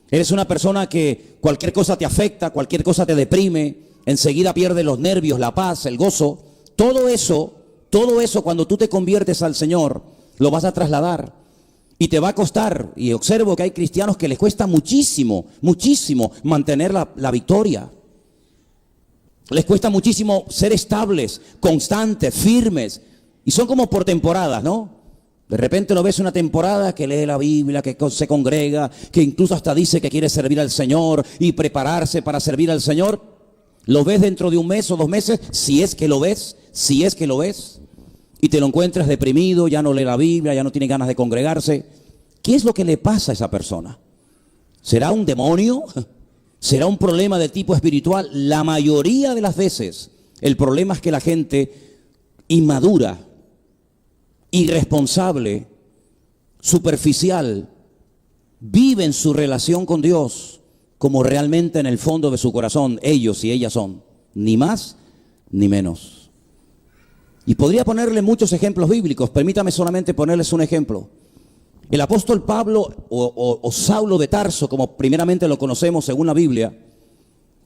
Eres una persona que cualquier cosa te afecta, cualquier cosa te deprime, enseguida pierdes los nervios, la paz, el gozo. Todo eso cuando tú te conviertes al Señor, lo vas a trasladar y te va a costar. Y observo que hay cristianos que les cuesta muchísimo, muchísimo mantener la victoria. Les cuesta muchísimo ser estables, constantes, firmes. Y son como por temporadas, ¿no? De repente lo ves una temporada que lee la Biblia, que se congrega, que incluso hasta dice que quiere servir al Señor y prepararse para servir al Señor. Lo ves dentro de un mes o 2 meses, si es que lo ves, y te lo encuentras deprimido, ya no lee la Biblia, ya no tiene ganas de congregarse. ¿Qué es lo que le pasa a esa persona? ¿Será un demonio? ¿Será un problema de tipo espiritual? La mayoría de las veces el problema es que la gente inmadura, irresponsable, superficial, vive en su relación con Dios como realmente en el fondo de su corazón ellos y ellas son, ni más ni menos. Y podría ponerle muchos ejemplos bíblicos, permítame solamente ponerles un ejemplo. El apóstol Pablo o Saulo de Tarso, como primeramente lo conocemos según la Biblia,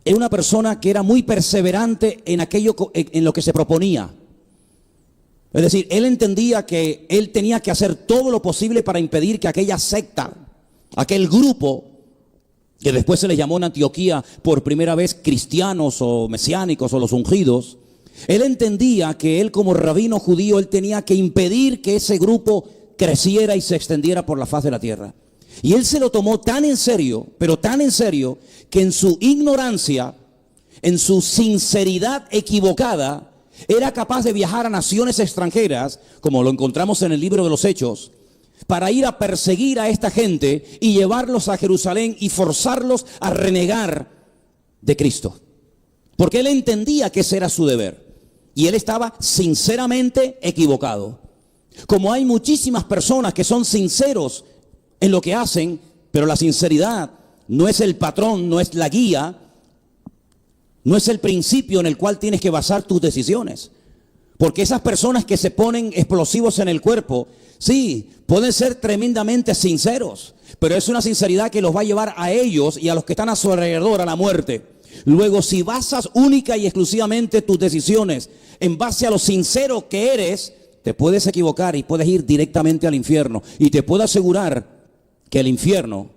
era una persona que era muy perseverante en aquello en lo que se proponía. Es decir, él entendía que él tenía que hacer todo lo posible para impedir que aquella secta, aquel grupo, que después se les llamó en Antioquía por primera vez cristianos o mesiánicos o los ungidos, él entendía que él como rabino judío, él tenía que impedir que ese grupo creciera y se extendiera por la faz de la tierra. Y él se lo tomó tan en serio, pero tan en serio, que en su ignorancia, en su sinceridad equivocada, era capaz de viajar a naciones extranjeras, como lo encontramos en el libro de los Hechos, para ir a perseguir a esta gente y llevarlos a Jerusalén y forzarlos a renegar de Cristo. Porque él entendía que ese era su deber. Y él estaba sinceramente equivocado. Como hay muchísimas personas que son sinceros en lo que hacen, pero la sinceridad no es el patrón, no es la guía, no es el principio en el cual tienes que basar tus decisiones. Porque esas personas que se ponen explosivos en el cuerpo, sí, pueden ser tremendamente sinceros, pero es una sinceridad que los va a llevar a ellos y a los que están a su alrededor a la muerte. Luego, si basas única y exclusivamente tus decisiones en base a lo sincero que eres, te puedes equivocar y puedes ir directamente al infierno. Y te puedo asegurar que el infierno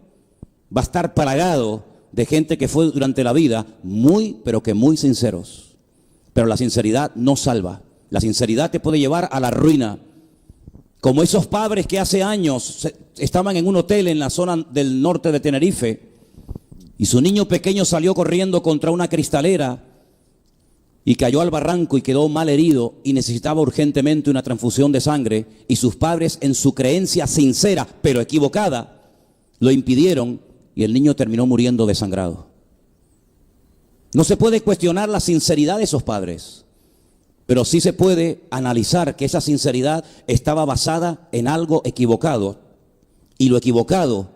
va a estar plagado de gente que fue durante la vida pero que muy sinceros. Pero la sinceridad no salva. La sinceridad te puede llevar a la ruina. Como esos padres que hace años estaban en un hotel en la zona del norte de Tenerife y su niño pequeño salió corriendo contra una cristalera y cayó al barranco y quedó mal herido y necesitaba urgentemente una transfusión de sangre, y sus padres, en su creencia sincera pero equivocada, lo impidieron y el niño terminó muriendo desangrado. No se puede cuestionar la sinceridad de esos padres, pero sí se puede analizar que esa sinceridad estaba basada en algo equivocado, y lo equivocado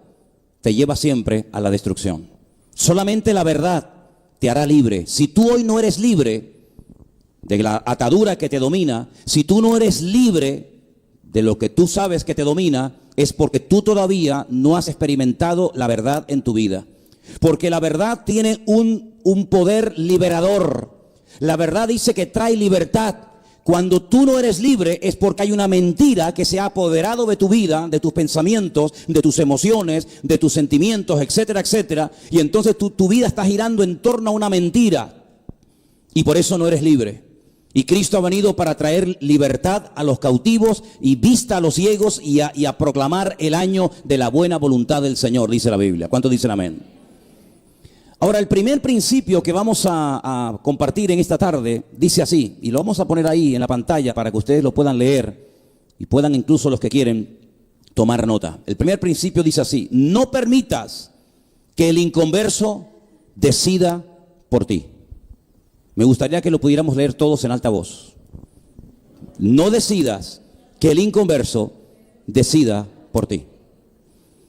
te lleva siempre a la destrucción. Solamente la verdad te hará libre. Si tú hoy no eres libre de la atadura que te domina, si tú no eres libre de lo que tú sabes que te domina, es porque tú todavía no has experimentado la verdad en tu vida. Porque la verdad tiene un poder liberador. La verdad dice que trae libertad. Cuando tú no eres libre es porque hay una mentira que se ha apoderado de tu vida, de tus pensamientos, de tus emociones, de tus sentimientos, etcétera, etcétera. Y entonces tu vida está girando en torno a una mentira. Y por eso no eres libre. Y Cristo ha venido para traer libertad a los cautivos y vista a los ciegos y a proclamar el año de la buena voluntad del Señor, dice la Biblia. ¿Cuántos dicen amén? Ahora, el primer principio que vamos a compartir en esta tarde dice así, y lo vamos a poner ahí en la pantalla para que ustedes lo puedan leer y puedan, incluso los que quieren, tomar nota. El primer principio dice así: no permitas que el inconverso decida por ti. Me gustaría que lo pudiéramos leer todos en alta voz. No decidas que el inconverso decida por ti.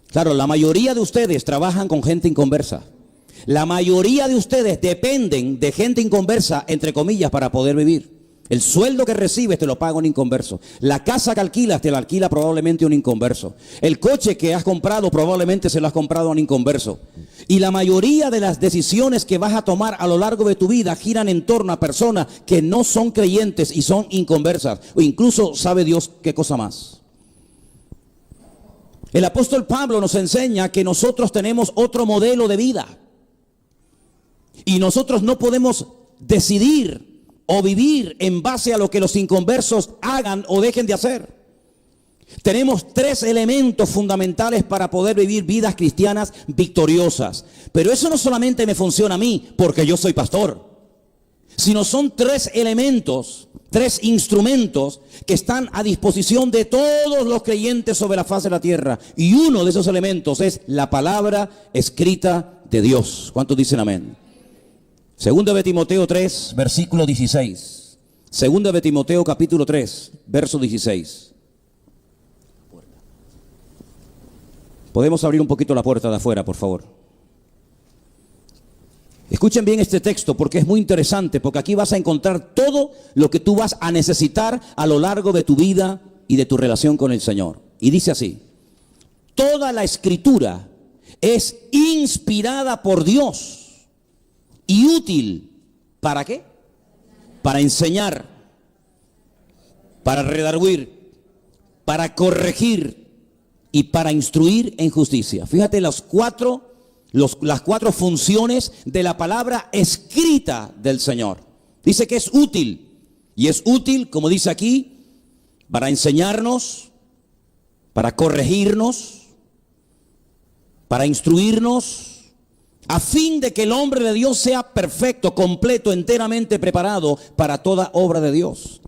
Claro, la mayoría de ustedes trabajan con gente inconversa. La mayoría de ustedes dependen de gente inconversa, entre comillas, para poder vivir. El sueldo que recibes te lo paga un inconverso. La casa que alquilas te la alquila probablemente un inconverso. El coche que has comprado probablemente se lo has comprado a un inconverso. Y la mayoría de las decisiones que vas a tomar a lo largo de tu vida giran en torno a personas que no son creyentes y son inconversas. O incluso sabe Dios qué cosa más. El apóstol Pablo nos enseña que nosotros tenemos otro modelo de vida. Y nosotros no podemos decidir o vivir en base a lo que los inconversos hagan o dejen de hacer. Tenemos tres elementos fundamentales para poder vivir vidas cristianas victoriosas. Pero eso no solamente me funciona a mí porque yo soy pastor, sino son tres elementos, tres instrumentos que están a disposición de todos los creyentes sobre la faz de la tierra. Y uno de esos elementos es la palabra escrita de Dios. ¿Cuántos dicen amén? Segunda de Timoteo 3, versículo 16. Segunda de Timoteo capítulo 3, verso 16. Podemos abrir un poquito la puerta de afuera, por favor. Escuchen bien este texto porque es muy interesante, porque aquí vas a encontrar todo lo que tú vas a necesitar a lo largo de tu vida y de tu relación con el Señor. Y dice así: toda la escritura es inspirada por Dios y útil, ¿para qué? Para enseñar, para redarguir, para corregir y para instruir en justicia. Fíjate las cuatro funciones de la palabra escrita del Señor. Dice que es útil, y es útil, como dice aquí, para enseñarnos, para corregirnos, para instruirnos, a fin de que el hombre de Dios sea perfecto, completo, enteramente preparado para toda obra de Dios.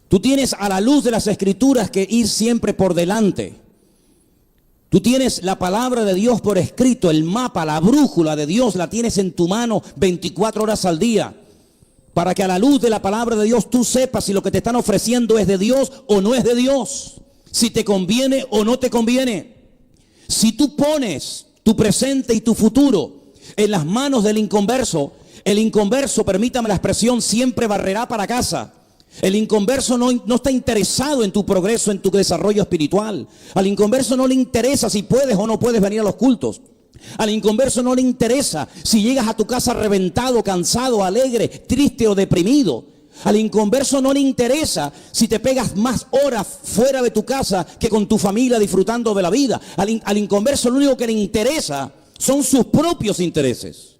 Tú tienes a la luz de las Escrituras que ir siempre por delante. Tú tienes la palabra de Dios por escrito, el mapa, la brújula de Dios, la tienes en tu mano 24 horas al día. Para que a la luz de la palabra de Dios tú sepas si lo que te están ofreciendo es de Dios o no es de Dios. Si te conviene o no te conviene. Si tú pones tu presente y tu futuro en las manos del inconverso, el inconverso, permítame la expresión, siempre barrerá para casa. El inconverso no está interesado en tu progreso, en tu desarrollo espiritual. Al inconverso no le interesa si puedes o no puedes venir a los cultos. Al inconverso no le interesa si llegas a tu casa reventado, cansado, alegre, triste o deprimido. Al inconverso no le interesa si te pegas más horas fuera de tu casa que con tu familia disfrutando de la vida. Al inconverso lo único que le interesa son sus propios intereses.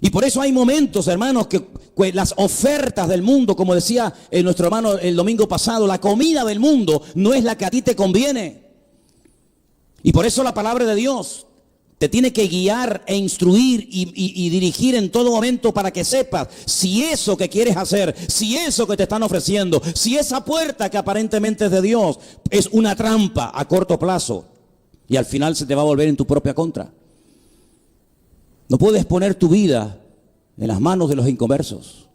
Y por eso hay momentos, hermanos, que las ofertas del mundo, como decía nuestro hermano el domingo pasado, la comida del mundo no es la que a ti te conviene. Y por eso la palabra de Dios te tiene que guiar e instruir y dirigir en todo momento para que sepas si eso que quieres hacer, si eso que te están ofreciendo, si esa puerta que aparentemente es de Dios es una trampa a corto plazo y al final se te va a volver en tu propia contra. No puedes poner tu vida en las manos de los inconversos.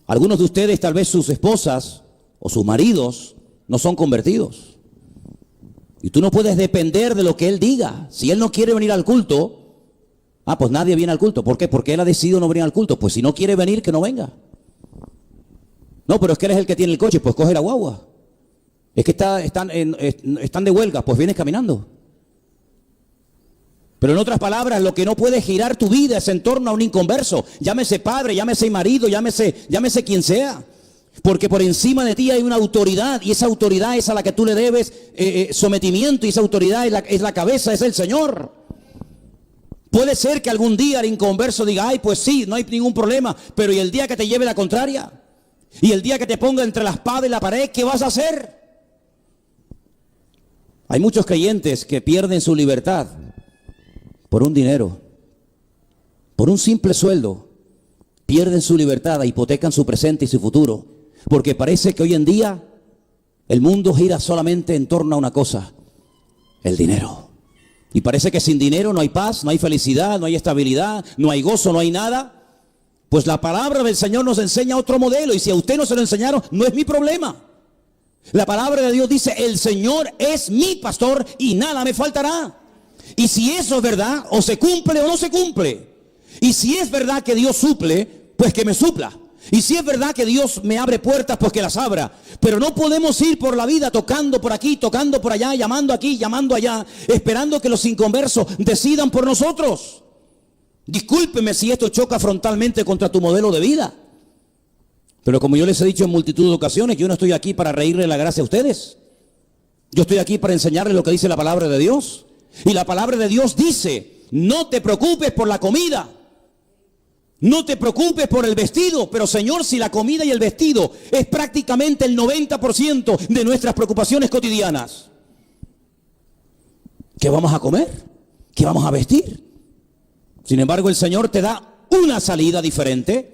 Algunos de ustedes, tal vez sus esposas o sus maridos, no son convertidos. Y tú no puedes depender de lo que él diga. Si él no quiere venir al culto, pues nadie viene al culto. ¿Por qué? Porque él ha decidido no venir al culto. Pues si no quiere venir, que no venga. No, pero es que él es el que tiene el coche, pues coge la guagua. Es que están de huelga, pues vienes caminando. Pero en otras palabras, lo que no puede girar tu vida es en torno a un inconverso. Llámese padre, llámese marido, llámese quien sea. Porque por encima de ti hay una autoridad y esa autoridad es a la que tú le debes sometimiento y esa autoridad es la cabeza, es el Señor. Puede ser que algún día el inconverso diga, pues sí, no hay ningún problema, pero ¿y el día que te lleve la contraria? ¿Y el día que te ponga entre la espada y la pared, qué vas a hacer? Hay muchos creyentes que pierden su libertad por un dinero, por un simple sueldo. Pierden su libertad, hipotecan su presente y su futuro. Porque parece que hoy en día el mundo gira solamente en torno a una cosa, el dinero. Y parece que sin dinero no hay paz, no hay felicidad, no hay estabilidad, no hay gozo, no hay nada. Pues la palabra del Señor nos enseña otro modelo y si a usted no se lo enseñaron, no es mi problema. La palabra de Dios dice, el Señor es mi pastor y nada me faltará. Y si eso es verdad, o se cumple o no se cumple. Y si es verdad que Dios suple, pues que me supla. Y si es verdad que Dios me abre puertas, pues que las abra. Pero no podemos ir por la vida tocando por aquí, tocando por allá, llamando aquí, llamando allá, esperando que los inconversos decidan por nosotros. Discúlpeme si esto choca frontalmente contra tu modelo de vida. Pero como yo les he dicho en multitud de ocasiones, yo no estoy aquí para reírle la gracia a ustedes. Yo estoy aquí para enseñarles lo que dice la palabra de Dios. Y la palabra de Dios dice, no te preocupes por la comida. No te preocupes por el vestido, pero Señor, si la comida y el vestido es prácticamente el 90% de nuestras preocupaciones cotidianas, ¿qué vamos a comer? ¿Qué vamos a vestir? Sin embargo, el Señor te da una salida diferente.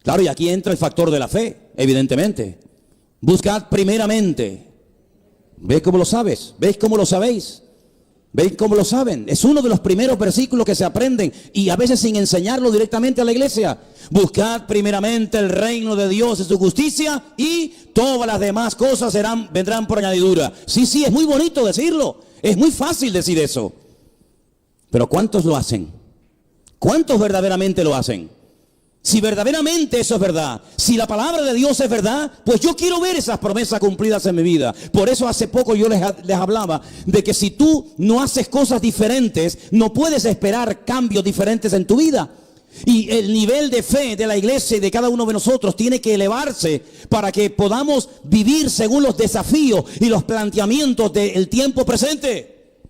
Claro, y aquí entra el factor de la fe, evidentemente. Buscad primeramente. ¿Ves cómo lo sabes? ¿Ves cómo lo sabéis? ¿Ven cómo lo saben? Es uno de los primeros versículos que se aprenden y a veces sin enseñarlo directamente a la iglesia. Buscad primeramente el reino de Dios y su justicia y todas las demás cosas vendrán por añadidura. Sí, es muy bonito decirlo. Es muy fácil decir eso. Pero ¿cuántos lo hacen? ¿Cuántos verdaderamente lo hacen? Si verdaderamente eso es verdad, si la palabra de Dios es verdad, pues yo quiero ver esas promesas cumplidas en mi vida. Por eso hace poco yo les hablaba de que si tú no haces cosas diferentes, no puedes esperar cambios diferentes en tu vida. Y el nivel de fe de la iglesia y de cada uno de nosotros tiene que elevarse para que podamos vivir según los desafíos y los planteamientos del tiempo presente.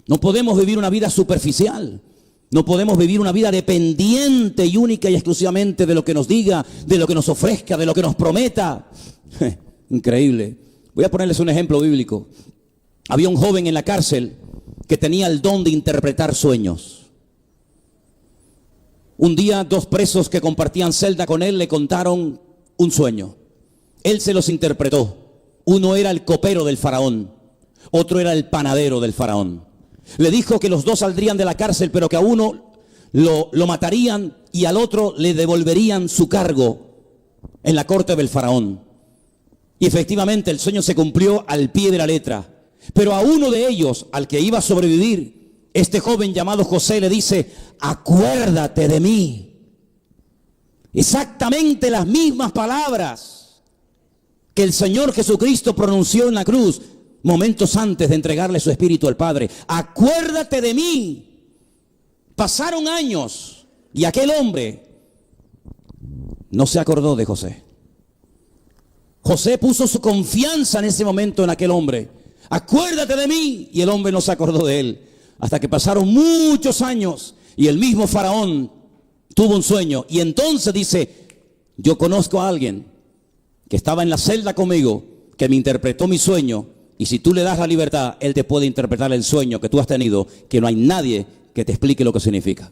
No podemos vivir una vida superficial. No podemos vivir una vida dependiente y única y exclusivamente de lo que nos diga, de lo que nos ofrezca, de lo que nos prometa. Increíble. Voy a ponerles un ejemplo bíblico. Había un joven en la cárcel que tenía el don de interpretar sueños. Un día, dos presos que compartían celda con él le contaron un sueño. Él se los interpretó. Uno era el copero del faraón, otro era el panadero del faraón. Le dijo que los dos saldrían de la cárcel, pero que a uno lo matarían y al otro le devolverían su cargo en la corte del faraón. Y efectivamente el sueño se cumplió al pie de la letra. Pero a uno de ellos, al que iba a sobrevivir, este joven llamado José le dice, acuérdate de mí. Exactamente las mismas palabras que el Señor Jesucristo pronunció en la cruz momentos antes de entregarle su espíritu al Padre. Acuérdate de mí. Pasaron años y aquel hombre no se acordó de José. José puso su confianza en ese momento en aquel hombre. Acuérdate de mí. Y el hombre no se acordó de él. Hasta que pasaron muchos años y el mismo faraón tuvo un sueño. Y entonces dice, yo conozco a alguien que estaba en la celda conmigo, que me interpretó mi sueño. Y si tú le das la libertad, él te puede interpretar el sueño que tú has tenido, que no hay nadie que te explique lo que significa.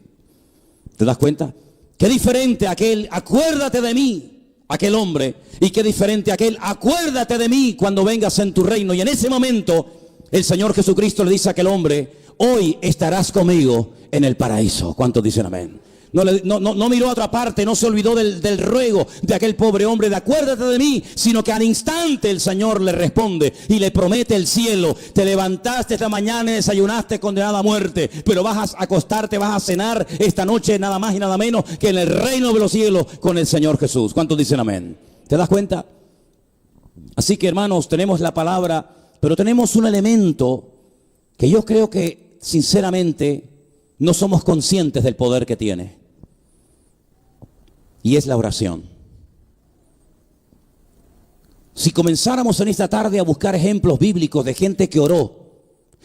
¿Te das cuenta? Qué diferente aquel, acuérdate de mí, aquel hombre, y qué diferente aquel, acuérdate de mí cuando vengas en tu reino. Y en ese momento el Señor Jesucristo le dice a aquel hombre, hoy estarás conmigo en el paraíso. ¿Cuántos dicen amén? No miró a otra parte, no se olvidó del ruego de aquel pobre hombre de acuérdate de mí, sino que al instante el Señor le responde y le promete el cielo. Te levantaste esta mañana y desayunaste condenado a muerte, pero vas a acostarte, vas a cenar esta noche nada más y nada menos que en el reino de los cielos con el Señor Jesús. ¿Cuántos dicen amén? ¿Te das cuenta? Así que, hermanos, tenemos la palabra, pero tenemos un elemento que yo creo que sinceramente no somos conscientes del poder que tiene. Y es la oración. Si comenzáramos en esta tarde a buscar ejemplos bíblicos de gente que oró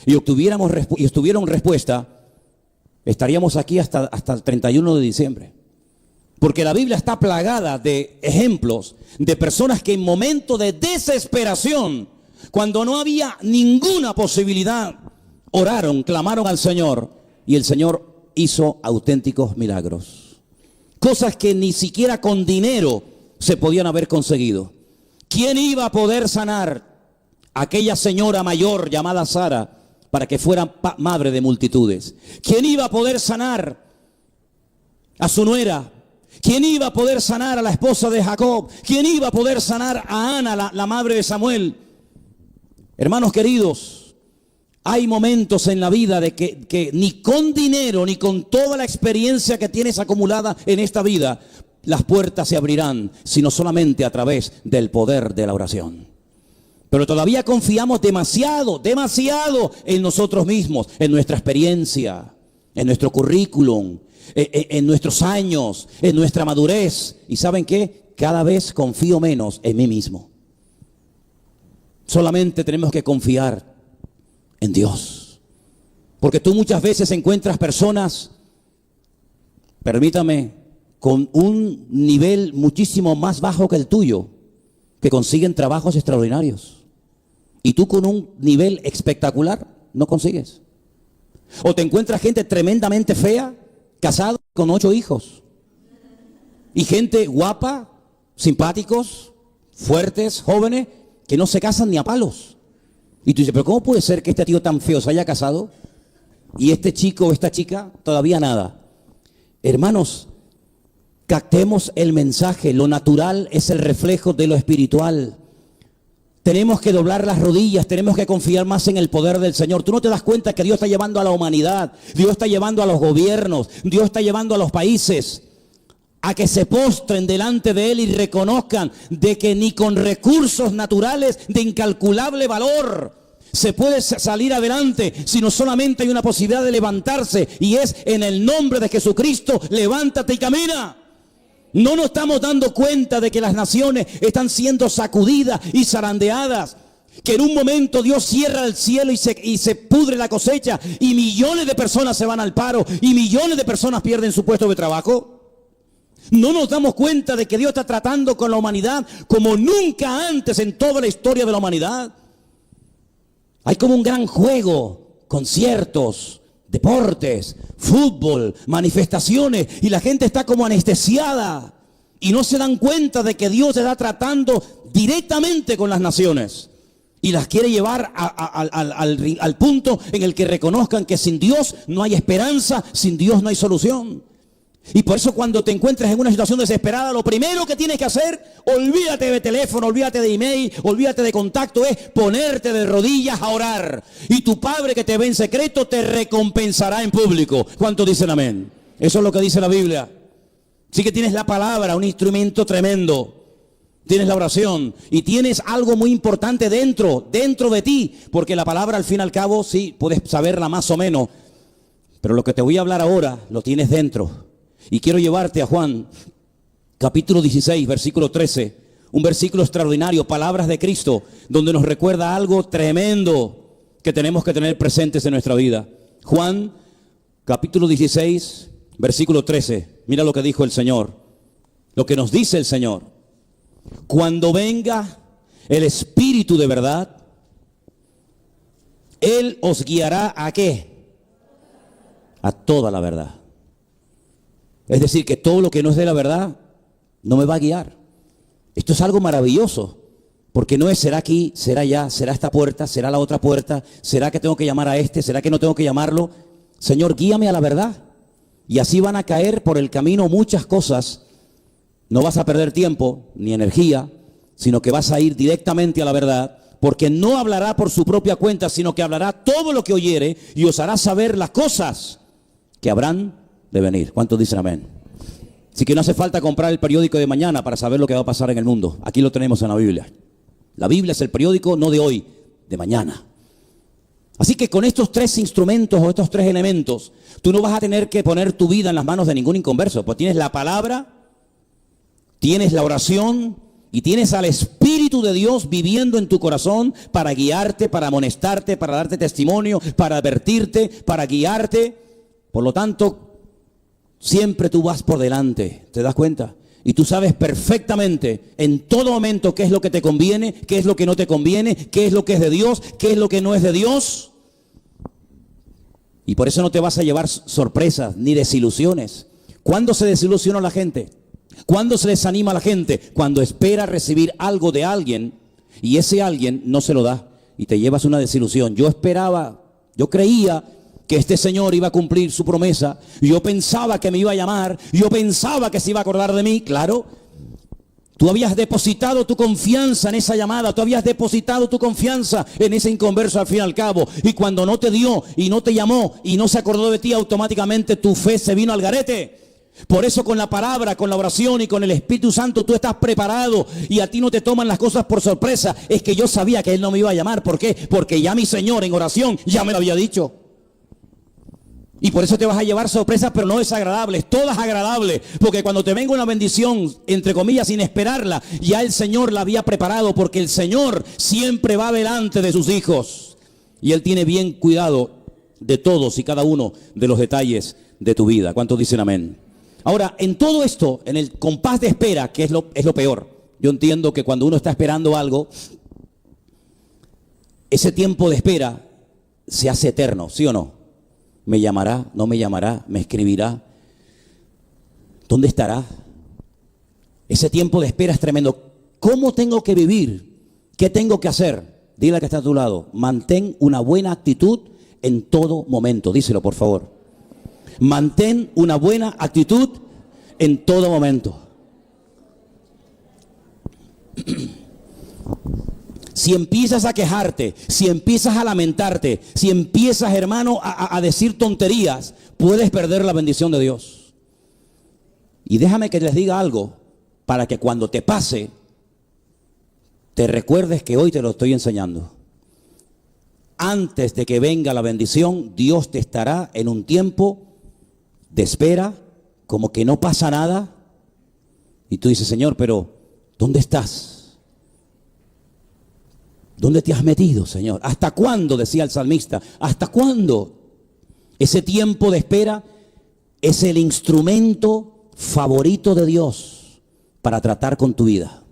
y obtuvieron respuesta, estaríamos aquí hasta el 31 de diciembre. Porque la Biblia está plagada de ejemplos de personas que en momentos de desesperación, cuando no había ninguna posibilidad, oraron, clamaron al Señor y el Señor hizo auténticos milagros. Cosas que ni siquiera con dinero se podían haber conseguido. ¿Quién iba a poder sanar a aquella señora mayor llamada Sara para que fuera madre de multitudes? ¿Quién iba a poder sanar a su nuera? ¿Quién iba a poder sanar a la esposa de Jacob? ¿Quién iba a poder sanar a Ana, la madre de Samuel? Hermanos queridos, hay momentos en la vida de que ni con dinero, ni con toda la experiencia que tienes acumulada en esta vida, las puertas se abrirán, sino solamente a través del poder de la oración. Pero todavía confiamos demasiado en nosotros mismos, en nuestra experiencia, en nuestro currículum, en nuestros años, en nuestra madurez. ¿Y saben qué? Cada vez confío menos en mí mismo. Solamente tenemos que confiar en Dios. Porque tú muchas veces encuentras personas, permítame, con un nivel muchísimo más bajo que el tuyo, que consiguen trabajos extraordinarios. Y tú con un nivel espectacular no consigues. O te encuentras gente tremendamente fea, casada con 8 hijos. Y gente guapa, simpáticos, fuertes, jóvenes, que no se casan ni a palos. Y tú dices, pero ¿cómo puede ser que este tío tan feo se haya casado y este chico o esta chica todavía nada? Hermanos, captemos el mensaje. Lo natural es el reflejo de lo espiritual. Tenemos que doblar las rodillas, tenemos que confiar más en el poder del Señor. Tú no te das cuenta que Dios está llevando a la humanidad, Dios está llevando a los gobiernos, Dios está llevando a los países a que se postren delante de Él y reconozcan de que ni con recursos naturales de incalculable valor se puede salir adelante, sino solamente hay una posibilidad de levantarse, y es en el nombre de Jesucristo. Levántate y camina. No nos estamos dando cuenta de que las naciones están siendo sacudidas y zarandeadas, que en un momento Dios cierra el cielo y se pudre la cosecha, y millones de personas se van al paro, y millones de personas pierden su puesto de trabajo. No nos damos cuenta de que Dios está tratando con la humanidad como nunca antes en toda la historia de la humanidad. Hay como un gran juego, conciertos, deportes, fútbol, manifestaciones, y la gente está como anestesiada y no se dan cuenta de que Dios está tratando directamente con las naciones y las quiere llevar al punto en el que reconozcan que sin Dios no hay esperanza, sin Dios no hay solución. Y por eso cuando te encuentres en una situación desesperada, lo primero que tienes que hacer, olvídate de teléfono, olvídate de email, olvídate de contacto, es ponerte de rodillas a orar. Y tu Padre que te ve en secreto te recompensará en público. ¿Cuántos dicen amén? Eso es lo que dice la Biblia. Sí que tienes la palabra, un instrumento tremendo. Tienes la oración y tienes algo muy importante dentro de ti. Porque la palabra al fin y al cabo, sí, puedes saberla más o menos. Pero lo que te voy a hablar ahora, lo tienes dentro. Y quiero llevarte a Juan capítulo 16, versículo 13, un versículo extraordinario, palabras de Cristo, donde nos recuerda algo tremendo que tenemos que tener presentes en nuestra vida. Juan, capítulo 16, versículo 13, mira lo que dijo el Señor, lo que nos dice el Señor. Cuando venga el Espíritu de verdad, Él os guiará ¿a qué? A toda la verdad. Es decir, que todo lo que no es de la verdad no me va a guiar. Esto es algo maravilloso, porque no es será aquí, será allá, será esta puerta, será la otra puerta, será que tengo que llamar a este, será que no tengo que llamarlo. Señor, guíame a la verdad. Y así van a caer por el camino muchas cosas. No vas a perder tiempo ni energía, sino que vas a ir directamente a la verdad, porque no hablará por su propia cuenta, sino que hablará todo lo que oyere y os hará saber las cosas que habrán de venir. ¿Cuántos dicen amén? Así que no hace falta comprar el periódico de mañana para saber lo que va a pasar en el mundo. Aquí lo tenemos en la Biblia. La Biblia es el periódico no de hoy, de mañana. Así que con estos tres instrumentos o estos tres elementos, tú no vas a tener que poner tu vida en las manos de ningún inconverso. Pues tienes la palabra, tienes la oración y tienes al Espíritu de Dios viviendo en tu corazón para guiarte, para amonestarte, para darte testimonio, para advertirte, para guiarte. Por lo tanto, siempre tú vas por delante, ¿te das cuenta? Y tú sabes perfectamente en todo momento qué es lo que te conviene, qué es lo que no te conviene, qué es lo que es de Dios, qué es lo que no es de Dios. Y por eso no te vas a llevar sorpresas ni desilusiones. ¿Cuándo se desilusiona la gente? ¿Cuándo se desanima a la gente? Cuando espera recibir algo de alguien y ese alguien no se lo da y te llevas una desilusión. Yo creía que este Señor iba a cumplir su promesa, yo pensaba que me iba a llamar, yo pensaba que se iba a acordar de mí. Claro, tú habías depositado tu confianza en esa llamada, tú habías depositado tu confianza en ese inconverso al fin y al cabo, y cuando no te dio y no te llamó y no se acordó de ti, automáticamente tu fe se vino al garete. Por eso con la palabra, con la oración y con el Espíritu Santo tú estás preparado y a ti no te toman las cosas por sorpresa. Es que yo sabía que Él no me iba a llamar. ¿Por qué? Porque ya mi Señor en oración ya me lo había dicho. Y por eso te vas a llevar sorpresas, pero no desagradables, todas agradables. Porque cuando te venga una bendición, entre comillas, sin esperarla, ya el Señor la había preparado, porque el Señor siempre va delante de sus hijos. Y Él tiene bien cuidado de todos y cada uno de los detalles de tu vida. ¿Cuántos dicen amén? Ahora, en todo esto, en el compás de espera, que es lo peor. Yo entiendo que cuando uno está esperando algo, ese tiempo de espera se hace eterno, ¿sí o no? ¿Me llamará? ¿No me llamará? ¿Me escribirá? ¿Dónde estará? Ese tiempo de espera es tremendo. ¿Cómo tengo que vivir? ¿Qué tengo que hacer? Dile al que está a tu lado, mantén una buena actitud en todo momento. Díselo, por favor. Mantén una buena actitud en todo momento. Si empiezas a quejarte, si empiezas a lamentarte, si empiezas, hermano, a decir tonterías, puedes perder la bendición de Dios. Y déjame que les diga algo, para que cuando te pase, te recuerdes que hoy te lo estoy enseñando. Antes de que venga la bendición, Dios te estará en un tiempo de espera, como que no pasa nada. Y tú dices, Señor, pero ¿dónde estás? ¿Dónde te has metido, Señor? ¿Hasta cuándo? Decía el salmista. ¿Hasta cuándo? Ese tiempo de espera es el instrumento favorito de Dios para tratar con tu vida.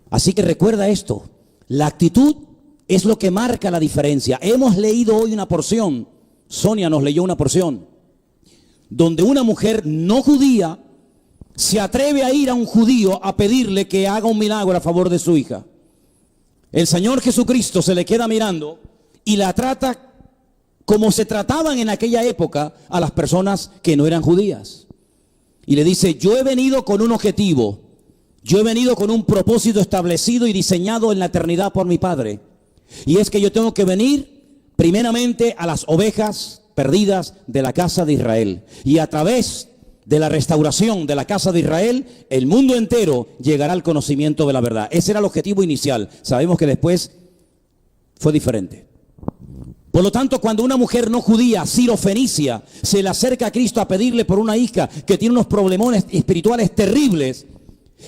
Así que recuerda esto. La actitud es lo que marca la diferencia. Hemos leído hoy una porción. Sonia nos leyó una porción donde una mujer no judía se atreve a ir a un judío a pedirle que haga un milagro a favor de su hija. El Señor Jesucristo se le queda mirando y la trata como se trataban en aquella época a las personas que no eran judías. Y le dice, yo he venido con un objetivo, yo he venido con un propósito establecido y diseñado en la eternidad por mi Padre. Y es que yo tengo que venir primeramente a las ovejas perdidas de la casa de Israel. Y a través de la restauración de la casa de Israel, el mundo entero llegará al conocimiento de la verdad. Ese era el objetivo inicial. Sabemos que después fue diferente. Por lo tanto, cuando una mujer no judía, sirofenicia, se le acerca a Cristo a pedirle por una hija que tiene unos problemones espirituales terribles,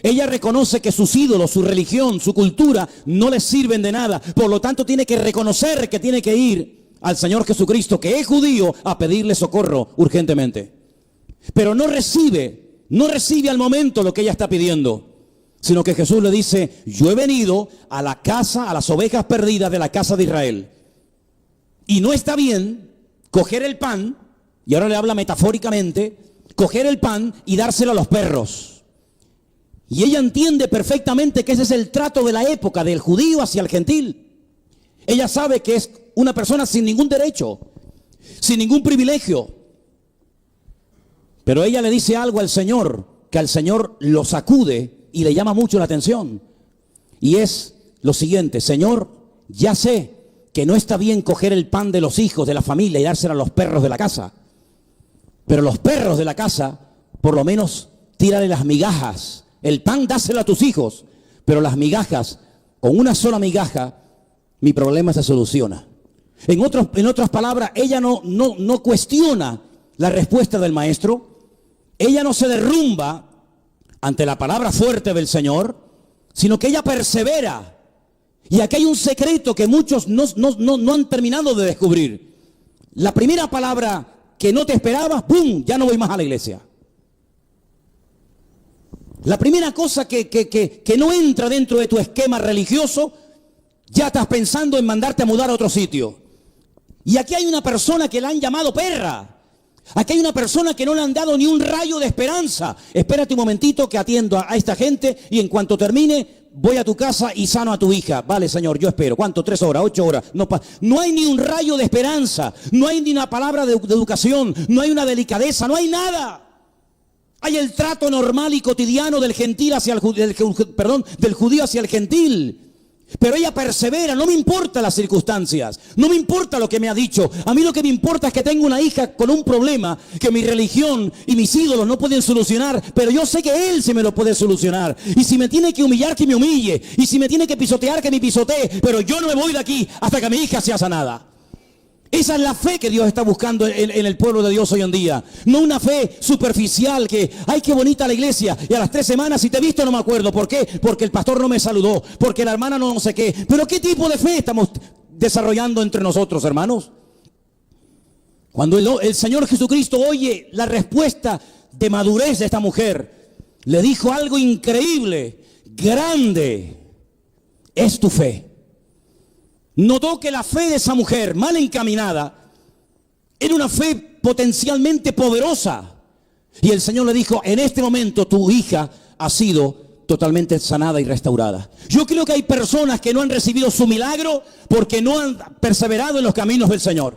ella reconoce que sus ídolos, su religión, su cultura no le sirven de nada. Por lo tanto, tiene que reconocer que tiene que ir al Señor Jesucristo, que es judío, a pedirle socorro urgentemente. Pero no recibe al momento lo que ella está pidiendo, sino que Jesús le dice: yo he venido a la casa, a las ovejas perdidas de la casa de Israel. Y no está bien coger el pan, y ahora le habla metafóricamente, coger el pan y dárselo a los perros. Y ella entiende perfectamente que ese es el trato de la época, del judío hacia el gentil. Ella sabe que es una persona sin ningún derecho, sin ningún privilegio. Pero ella le dice algo al Señor, que al Señor lo sacude y le llama mucho la atención. Y es lo siguiente: Señor, ya sé que no está bien coger el pan de los hijos de la familia y dárselo a los perros de la casa. Pero los perros de la casa, por lo menos, tírale las migajas. El pan dáselo a tus hijos, pero las migajas, con una sola migaja, mi problema se soluciona. En otras palabras, ella no cuestiona la respuesta del maestro. Ella no se derrumba ante la palabra fuerte del Señor, sino que ella persevera. Y aquí hay un secreto que muchos no han terminado de descubrir. La primera palabra que no te esperabas, ¡pum!, ya no voy más a la iglesia. La primera cosa que no entra dentro de tu esquema religioso, ya estás pensando en mandarte a mudar a otro sitio. Y aquí hay una persona que la han llamado perra. Aquí hay una persona que no le han dado ni un rayo de esperanza. Espérate un momentito que atiendo a esta gente y en cuanto termine voy a tu casa y sano a tu hija. Vale, Señor, yo espero. ¿Cuánto? 3 horas, 8 horas. No hay ni un rayo de esperanza. No hay ni una palabra de educación. No hay una delicadeza. No hay nada. Hay el trato normal y cotidiano del gentil hacia del judío hacia el gentil. Pero ella persevera, no me importan las circunstancias, no me importa lo que me ha dicho. A mí lo que me importa es que tengo una hija con un problema que mi religión y mis ídolos no pueden solucionar, pero yo sé que Él sí me lo puede solucionar. Y si me tiene que humillar, que me humille. Y si me tiene que pisotear, que me pisotee. Pero yo no me voy de aquí hasta que mi hija sea sanada. Esa es la fe que Dios está buscando en el pueblo de Dios hoy en día. No una fe superficial que, ay, qué bonita la iglesia, y a las 3 semanas si te he visto no me acuerdo. ¿Por qué? Porque el pastor no me saludó, porque la hermana no sé qué. Pero ¿qué tipo de fe estamos desarrollando entre nosotros, hermanos? Cuando el Señor Jesucristo oye la respuesta de madurez de esta mujer, le dijo algo increíble: grande es tu fe. Notó que la fe de esa mujer mal encaminada era una fe potencialmente poderosa. Y el Señor le dijo: en este momento tu hija ha sido totalmente sanada y restaurada. Yo creo que hay personas que no han recibido su milagro porque no han perseverado en los caminos del Señor.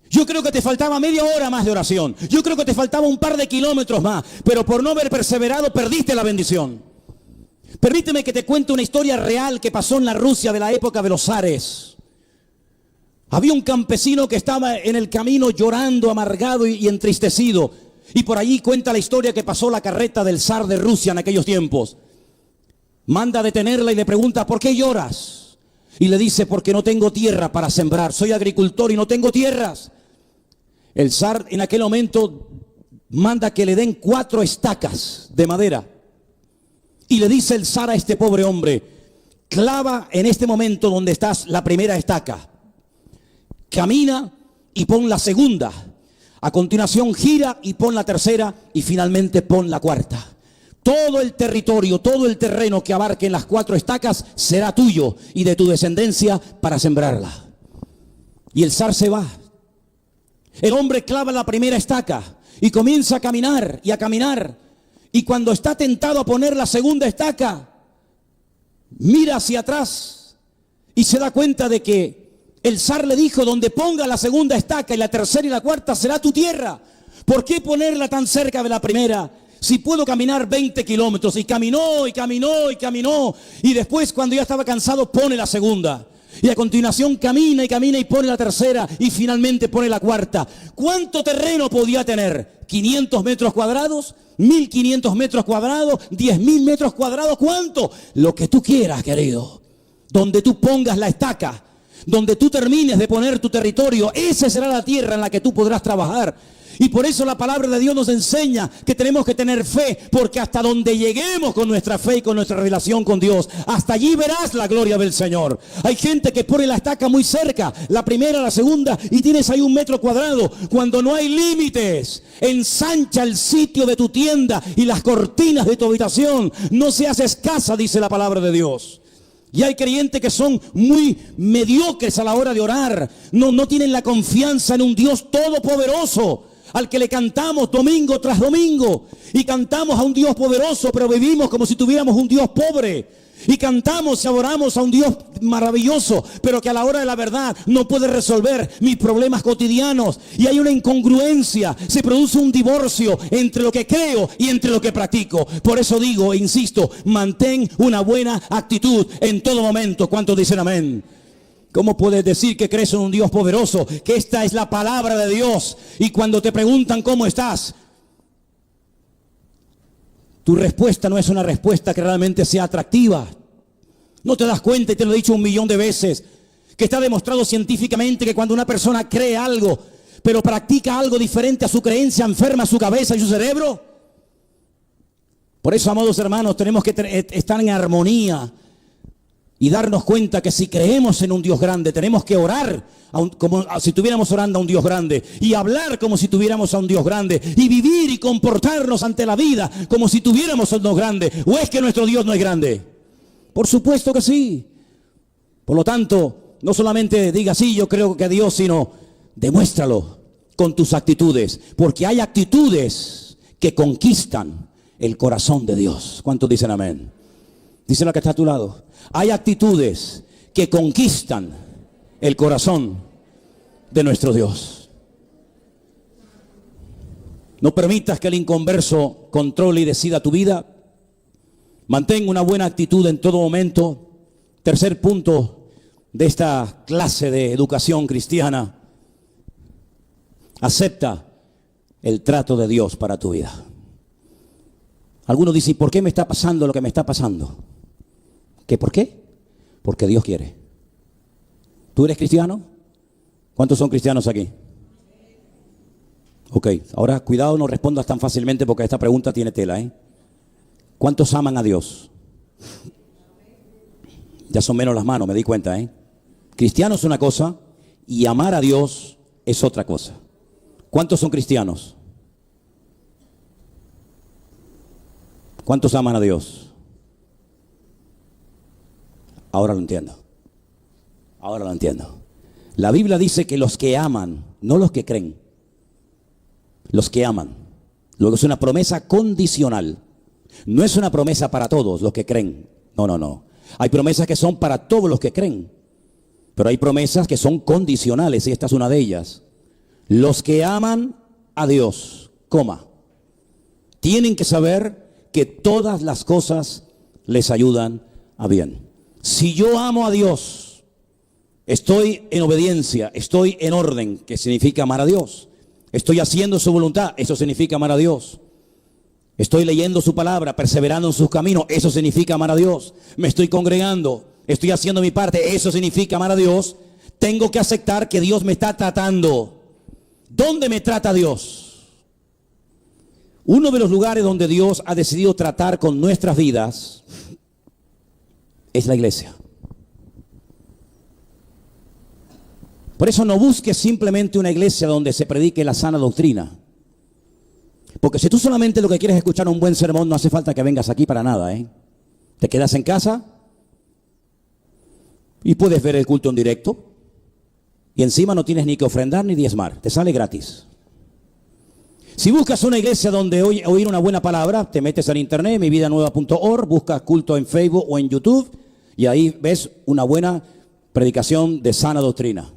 Yo creo que te faltaba media hora más de oración. Yo creo que te faltaba un par de kilómetros más. Pero por no haber perseverado perdiste la bendición. Permíteme que te cuente una historia real que pasó en la Rusia de la época de los zares. Había un campesino que estaba en el camino llorando, amargado y entristecido. Y por allí cuenta la historia que pasó la carreta del zar de Rusia en aquellos tiempos. Manda a detenerla y le pregunta: ¿por qué lloras? Y le dice: porque no tengo tierra para sembrar. Soy agricultor y no tengo tierras. El zar en aquel momento manda que le den 4 estacas de madera. Y le dice el zar a este pobre hombre: clava en este momento donde estás la primera estaca, camina y pon la segunda, a continuación gira y pon la tercera y finalmente pon la cuarta. Todo el territorio, todo el terreno que abarquen las 4 estacas será tuyo y de tu descendencia para sembrarla. Y el zar se va. El hombre clava la primera estaca y comienza a caminar y a caminar. Y cuando está tentado a poner la segunda estaca, mira hacia atrás y se da cuenta de que el zar le dijo: donde ponga la segunda estaca y la tercera y la cuarta será tu tierra. ¿Por qué ponerla tan cerca de la primera? Si puedo caminar 20 kilómetros. Y caminó y caminó y caminó. Y después, cuando ya estaba cansado, pone la segunda. Y a continuación camina y camina y pone la tercera y finalmente pone la cuarta. ¿Cuánto terreno podía tener? ¿500 metros cuadrados? ¿1.500 metros cuadrados? ¿10.000 metros cuadrados? ¿Cuánto? Lo que tú quieras, querido. Donde tú pongas la estaca Donde tú termines de poner tu territorio, esa será la tierra en la que tú podrás trabajar. Y por eso la palabra de Dios nos enseña que tenemos que tener fe, porque hasta donde lleguemos con nuestra fe y con nuestra relación con Dios, hasta allí verás la gloria del Señor. Hay gente que pone la estaca muy cerca, la primera, la segunda, y tienes ahí 1 metro cuadrado, cuando no hay límites. Ensancha el sitio de tu tienda y las cortinas de tu habitación. No seas escasa, dice la palabra de Dios. Y hay creyentes que son muy mediocres a la hora de orar. No tienen la confianza en un Dios todopoderoso, al que le cantamos domingo tras domingo. Y cantamos a un Dios poderoso, pero vivimos como si tuviéramos un Dios pobre. Y cantamos y adoramos a un Dios maravilloso, pero que a la hora de la verdad no puede resolver mis problemas cotidianos. Y hay una incongruencia, se produce un divorcio entre lo que creo y entre lo que practico. Por eso digo e insisto, mantén una buena actitud en todo momento. ¿Cuántos dicen amén? ¿Cómo puedes decir que crees en un Dios poderoso? Que esta es la palabra de Dios. Y cuando te preguntan cómo estás, tu respuesta no es una respuesta que realmente sea atractiva. No te das cuenta, y te lo he dicho 1.000.000 de veces, que está demostrado científicamente que cuando una persona cree algo, pero practica algo diferente a su creencia, enferma su cabeza y su cerebro. Por eso, amados hermanos, tenemos que estar en armonía y darnos cuenta que si creemos en un Dios grande, tenemos que orar como si estuviéramos orando a un Dios grande, y hablar como si tuviéramos a un Dios grande, y vivir y comportarnos ante la vida como si tuviéramos a un Dios grande. ¿O es que nuestro Dios no es grande? Por supuesto que sí. Por lo tanto, no solamente diga sí, yo creo que a Dios, sino demuéstralo con tus actitudes, porque hay actitudes que conquistan el corazón de Dios. ¿Cuántos dicen amén? Dice la que está a tu lado. Hay actitudes que conquistan el corazón de nuestro Dios. No permitas que el inconverso controle y decida tu vida. Mantén una buena actitud en todo momento. Tercer punto de esta clase de educación cristiana. Acepta el trato de Dios para tu vida. Algunos dicen, ¿por qué me está pasando lo que me está pasando? ¿Qué por qué? Porque Dios quiere. ¿Tú eres cristiano? ¿Cuántos son cristianos aquí? Ok, ahora cuidado, no respondas tan fácilmente porque esta pregunta tiene tela, ¿eh? ¿Cuántos aman a Dios? Ya son menos las manos, me di cuenta, ¿eh? Cristiano es una cosa y amar a Dios es otra cosa. ¿Cuántos son cristianos? ¿Cuántos aman a Dios? Ahora lo entiendo. Ahora lo entiendo. La Biblia dice que los que aman, no los que creen, los que aman. Luego es una promesa condicional. No es una promesa para todos los que creen. No. Hay promesas que son para todos los que creen. Pero hay promesas que son condicionales y esta es una de ellas. Los que aman a Dios, tienen que saber que todas las cosas les ayudan a bien. Si yo amo a Dios, estoy en obediencia, estoy en orden, que significa amar a Dios. Estoy haciendo su voluntad, eso significa amar a Dios. Estoy leyendo su palabra, perseverando en sus caminos, eso significa amar a Dios. Me estoy congregando, estoy haciendo mi parte, eso significa amar a Dios. Tengo que aceptar que Dios me está tratando. ¿Dónde me trata Dios? Uno de los lugares donde Dios ha decidido tratar con nuestras vidas es la iglesia. Por eso no busques simplemente una iglesia donde se predique la sana doctrina. Porque si tú solamente lo que quieres es escuchar un buen sermón, no hace falta que vengas aquí para nada, ¿eh? Te quedas en casa y puedes ver el culto en directo. Y encima no tienes ni que ofrendar ni diezmar, te sale gratis. Si buscas una iglesia donde oír una buena palabra, te metes en internet, mividanueva.org, buscas culto en Facebook o en YouTube y ahí ves una buena predicación de sana doctrina.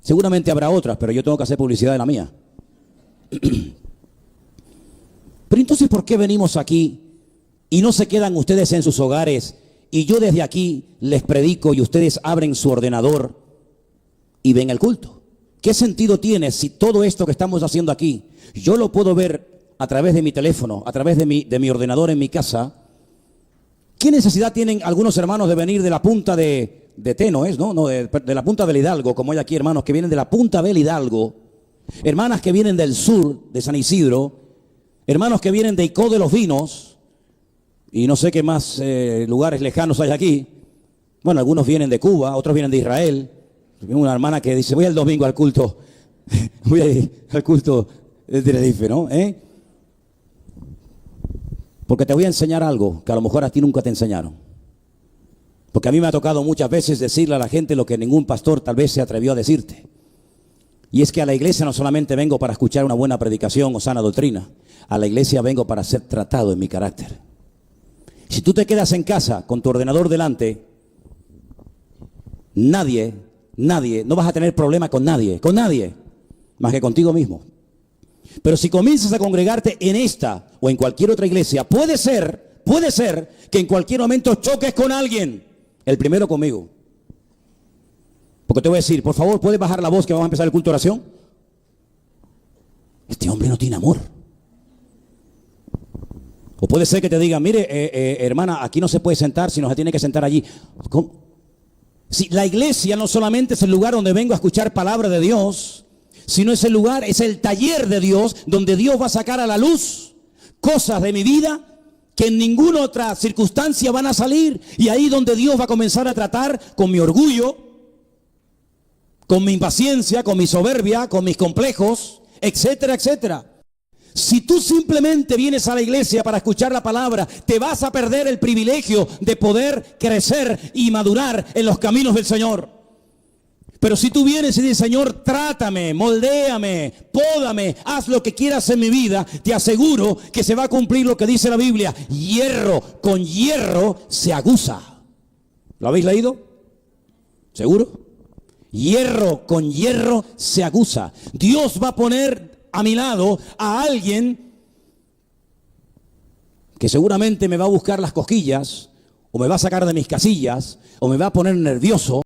Seguramente habrá otras, pero yo tengo que hacer publicidad de la mía. Pero entonces, ¿por qué venimos aquí y no se quedan ustedes en sus hogares y yo desde aquí les predico y ustedes abren su ordenador y ven el culto? ¿Qué sentido tiene si todo esto que estamos haciendo aquí, yo lo puedo ver a través de mi teléfono, a través de mi ordenador en mi casa? ¿Qué necesidad tienen algunos hermanos de venir de la punta de de Teno es, ¿no? No, de la Punta del Hidalgo, como hay aquí hermanos que vienen de la Punta del Hidalgo, hermanas que vienen del sur, de San Isidro, hermanos que vienen de Icó de los Vinos, y no sé qué más lugares lejanos hay aquí. Bueno, algunos vienen de Cuba, otros vienen de Israel. Una hermana que dice, voy el domingo al culto, voy a ir al culto de Tenerife, ¿no? Porque te voy a enseñar algo que a lo mejor a ti nunca te enseñaron. Porque a mí me ha tocado muchas veces decirle a la gente lo que ningún pastor tal vez se atrevió a decirte. Y es que a la iglesia no solamente vengo para escuchar una buena predicación o sana doctrina. A la iglesia vengo para ser tratado en mi carácter. Si tú te quedas en casa con tu ordenador delante, nadie, no vas a tener problema con nadie, más que contigo mismo. Pero si comienzas a congregarte en esta o en cualquier otra iglesia, puede ser que en cualquier momento choques con alguien. El primero conmigo. Porque te voy a decir, por favor, ¿puedes bajar la voz que vamos a empezar el culto de oración? Este hombre no tiene amor. O puede ser que te digan, mire, hermana, aquí no se puede sentar, sino se tiene que sentar allí. ¿Cómo? Si la iglesia no solamente es el lugar donde vengo a escuchar palabra de Dios, sino es el lugar, es el taller de Dios, donde Dios va a sacar a la luz cosas de mi vida que en ninguna otra circunstancia van a salir. Y ahí donde Dios va a comenzar a tratar con mi orgullo, con mi impaciencia, con mi soberbia, con mis complejos, etcétera, etcétera. Si tú simplemente vienes a la iglesia para escuchar la palabra, te vas a perder el privilegio de poder crecer y madurar en los caminos del Señor. Pero si tú vienes y dices, Señor, trátame, moldéame, pódame, haz lo que quieras en mi vida, te aseguro que se va a cumplir lo que dice la Biblia. Hierro con hierro se aguza. ¿Lo habéis leído? ¿Seguro? Hierro con hierro se aguza. Dios va a poner a mi lado a alguien que seguramente me va a buscar las cosquillas, o me va a sacar de mis casillas, o me va a poner nervioso.